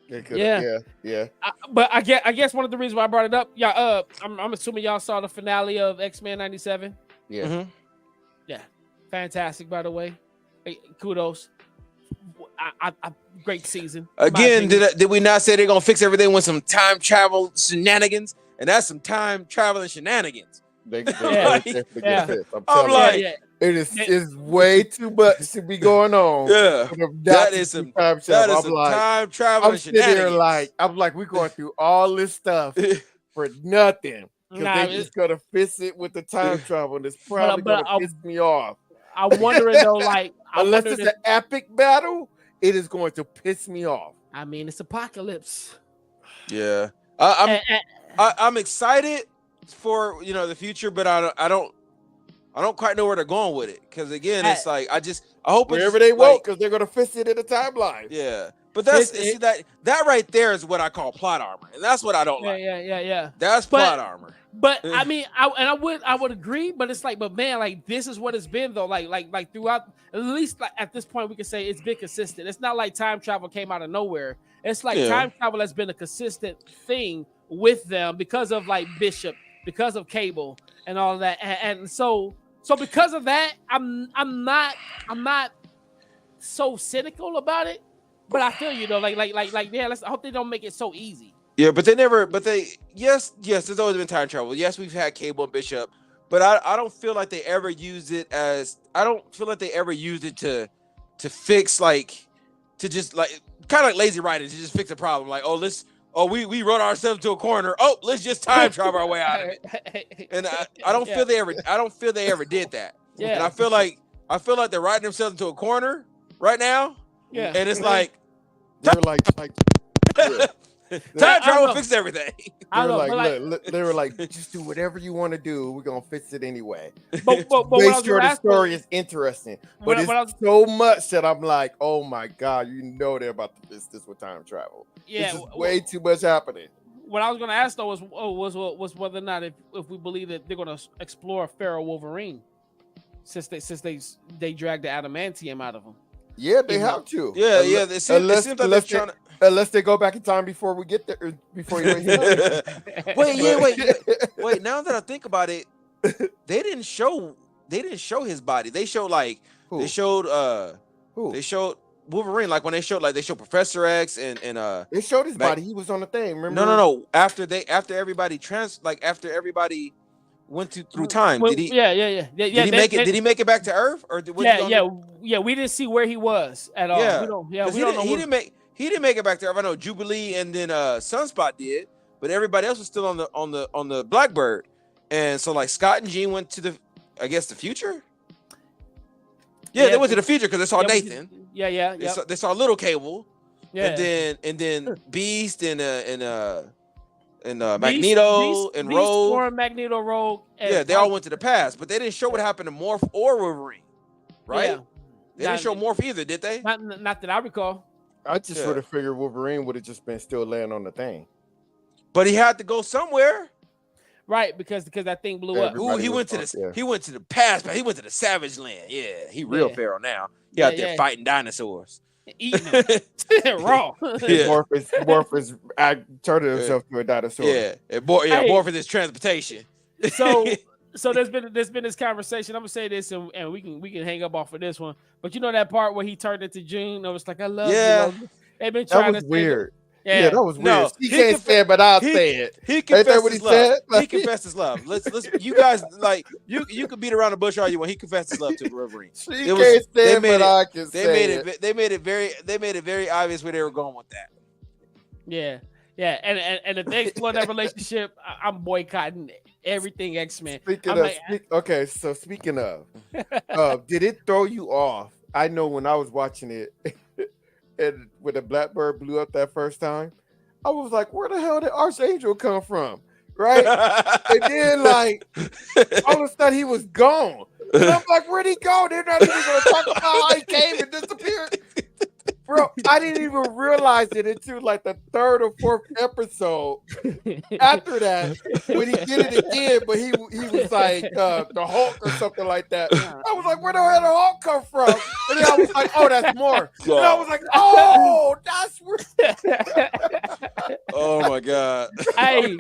Yeah. But I guess one of the reasons why I brought it up, I'm assuming y'all saw the finale of X-Men 97. Yeah. Mm-hmm. Yeah. Fantastic, by the way. Hey, kudos. Great season. Again, did we not say they're gonna fix everything with some time travel shenanigans? And that's some time traveling shenanigans. I'm like, it is way too much to be going on. Yeah, that is some time travel. I'm sitting here I'm like, we're going through all this stuff for nothing because they just gonna fix it with the time travel, and it's probably gonna piss me off. I'm wondering though, unless it's an epic battle, it is going to piss me off. I mean, it's apocalypse. Yeah, I'm excited for the future, but I don't I don't quite know where they're going with it. Because again, it's like I hope wherever they won't, because they're gonna fix it in the timeline. Yeah, but see that right there is what I call plot armor, and that's what I don't like. Yeah. That's plot armor. But I mean, I would agree, but it's like, but man, like this is what it's been though. Like throughout, at least like at this point, we can say it's been consistent. It's not like time travel came out of nowhere. It's like time travel has been a consistent thing with them because of like Bishop, because of Cable, and all of that, and so because of that, I'm not so cynical about it. But I feel you though, like yeah. I hope they don't make it so easy. Yeah, but yes, there's always been time travel. Yes, we've had Cable and Bishop, but I don't feel like they ever used it to fix to just kind of like lazy writing to just fix a problem. Like, we wrote ourselves to a corner. Oh, let's just time travel our way out of it. And I don't feel they ever did that. Yeah. And I feel like they're writing themselves into a corner right now. Yeah. And it's like they're like time travel fixes everything. They were like, just do whatever you want to do. We're gonna fix it anyway. But make sure the story is interesting. But it's so much that I'm like, oh my god, they're about to fix this with time travel. Yeah, it's just way too much happening. What I was gonna ask though was whether or not if we believe that they're gonna explore Feral Wolverine, since they dragged the adamantium out of him. Yeah, they have to. Yeah. It seems like they're trying to. Unless they go back in time before we get there, before you wait. Now that I think about it, they didn't show his body. They showed who? They showed Wolverine, like when they showed Professor X and they showed his body. He was on the thing. Remember? No. After everybody went through time. Did he? Yeah. Did he make it back to Earth or we didn't see where he was at all. Yeah. He didn't make it back to Earth. I know Jubilee and then Sunspot did, but everybody else was still on the Blackbird. And so like Scott and Jean went to the future. Yeah, they went to the future because they saw Nathan. Yeah. They saw Little Cable. Yeah. And then Beast and Magneto and Rogue. Magneto, Rogue. They all went to the past, but they didn't show what happened to Morph or Wolverine, right? Yeah. They didn't show Morph either, did they? Not that I recall. I just would have figured Wolverine would have just been still laying on the thing. But he had to go somewhere. Right, because that thing blew up. Ooh, he went to the past, but he went to the Savage Land. Yeah, he real Pharaoh now. He out there fighting dinosaurs. Eating them. Raw. Morph is turned himself to a dinosaur. Yeah, Morph is his transportation. So there's been this conversation. I'm gonna say this, and we can hang up off of this one. But you know that part where he turned into June? I was like, I love you. They've been trying that was to weird. Yeah, that was weird. He can't say it, but I'll say it. He confessed his love. He confessed his love. Let's you guys you could beat around the bush all you want. He confessed his love to Wolverine. They made it very obvious where they were going with that. Yeah. And if they explore that relationship, I'm boycotting everything X-Men. Speaking of, did it throw you off? I know when I was watching it, and when the Blackbird blew up that first time, I was like, where the hell did Archangel come from? Right? And then all of a sudden he was gone. And I'm like, where'd he go? They're not even going to talk about how he came and disappeared. Bro, I didn't even realize it until the third or fourth episode. After that, when he did it again, but he was like the Hulk or something like that. I was like, where the hell did the Hulk come from? And then I was like, oh, that's more. And I was like, oh, that's where. Oh my God. Hey.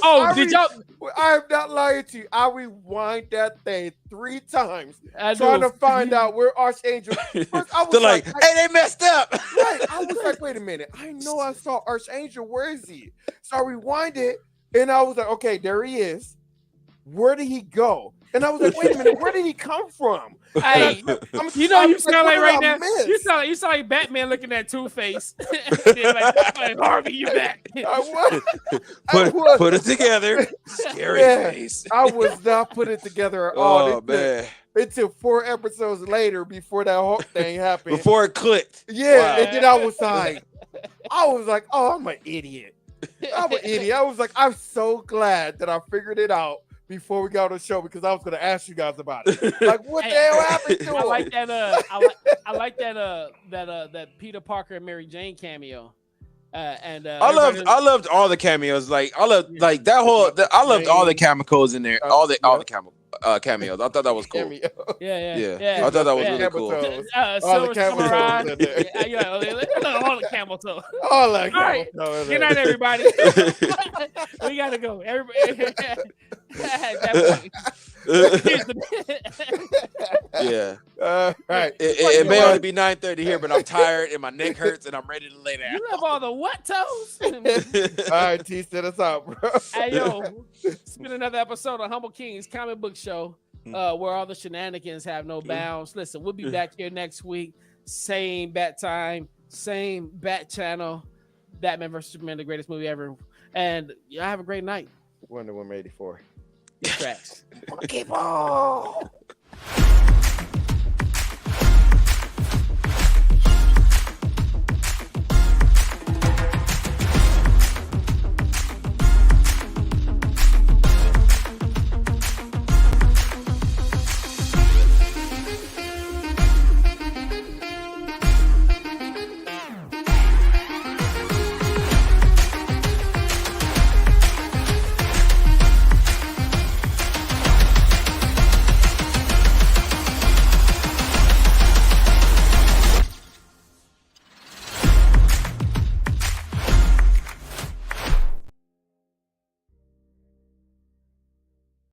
I am not lying to you. I rewind that thing 3 times trying to find out where Archangel. First, I was like, hey, they messed up. Right. I was like, wait a minute. I know I saw Archangel. Where is he? So I rewind it, and I was like, okay, there he is. Where did he go? And I was like, wait a minute, where did he come from? Hey, you sound like right now. You sound like Batman looking at Two-Face. like Harvey, you back? Put it together. Scary face. I was not putting it together at all. Oh man. Until 4 episodes later, before that Hulk thing happened. Before it clicked. Yeah, wow. And then I was like, oh, I'm an idiot. I was like, I'm so glad that I figured it out before we got on the show because I was going to ask you guys about it. Like, what the hell happened to him? I like that. I like that Peter Parker and Mary Jane cameo. I loved all the cameos. Like I loved like that whole. I loved all the cameos in there. All the cameos. I thought that was cool. Yeah. I thought that was really cool. Silver Samurai. All the camel toe. All that. All right. Good night, everybody. We gotta go. Everybody. Yeah. Right. It may only be 9:30 here, but I'm tired and my neck hurts and I'm ready to lay down. You have all the what toes? All right, T, set us out, bro. Hey, yo, it's been another episode of Humble Kingz Comic Book Show, where all the shenanigans have no bounds. Listen, we'll be back here next week. Same bat time, same bat channel. Batman vs. Superman, the greatest movie ever. And y'all have a great night. Wonder Woman 84. Tracks. Keep on.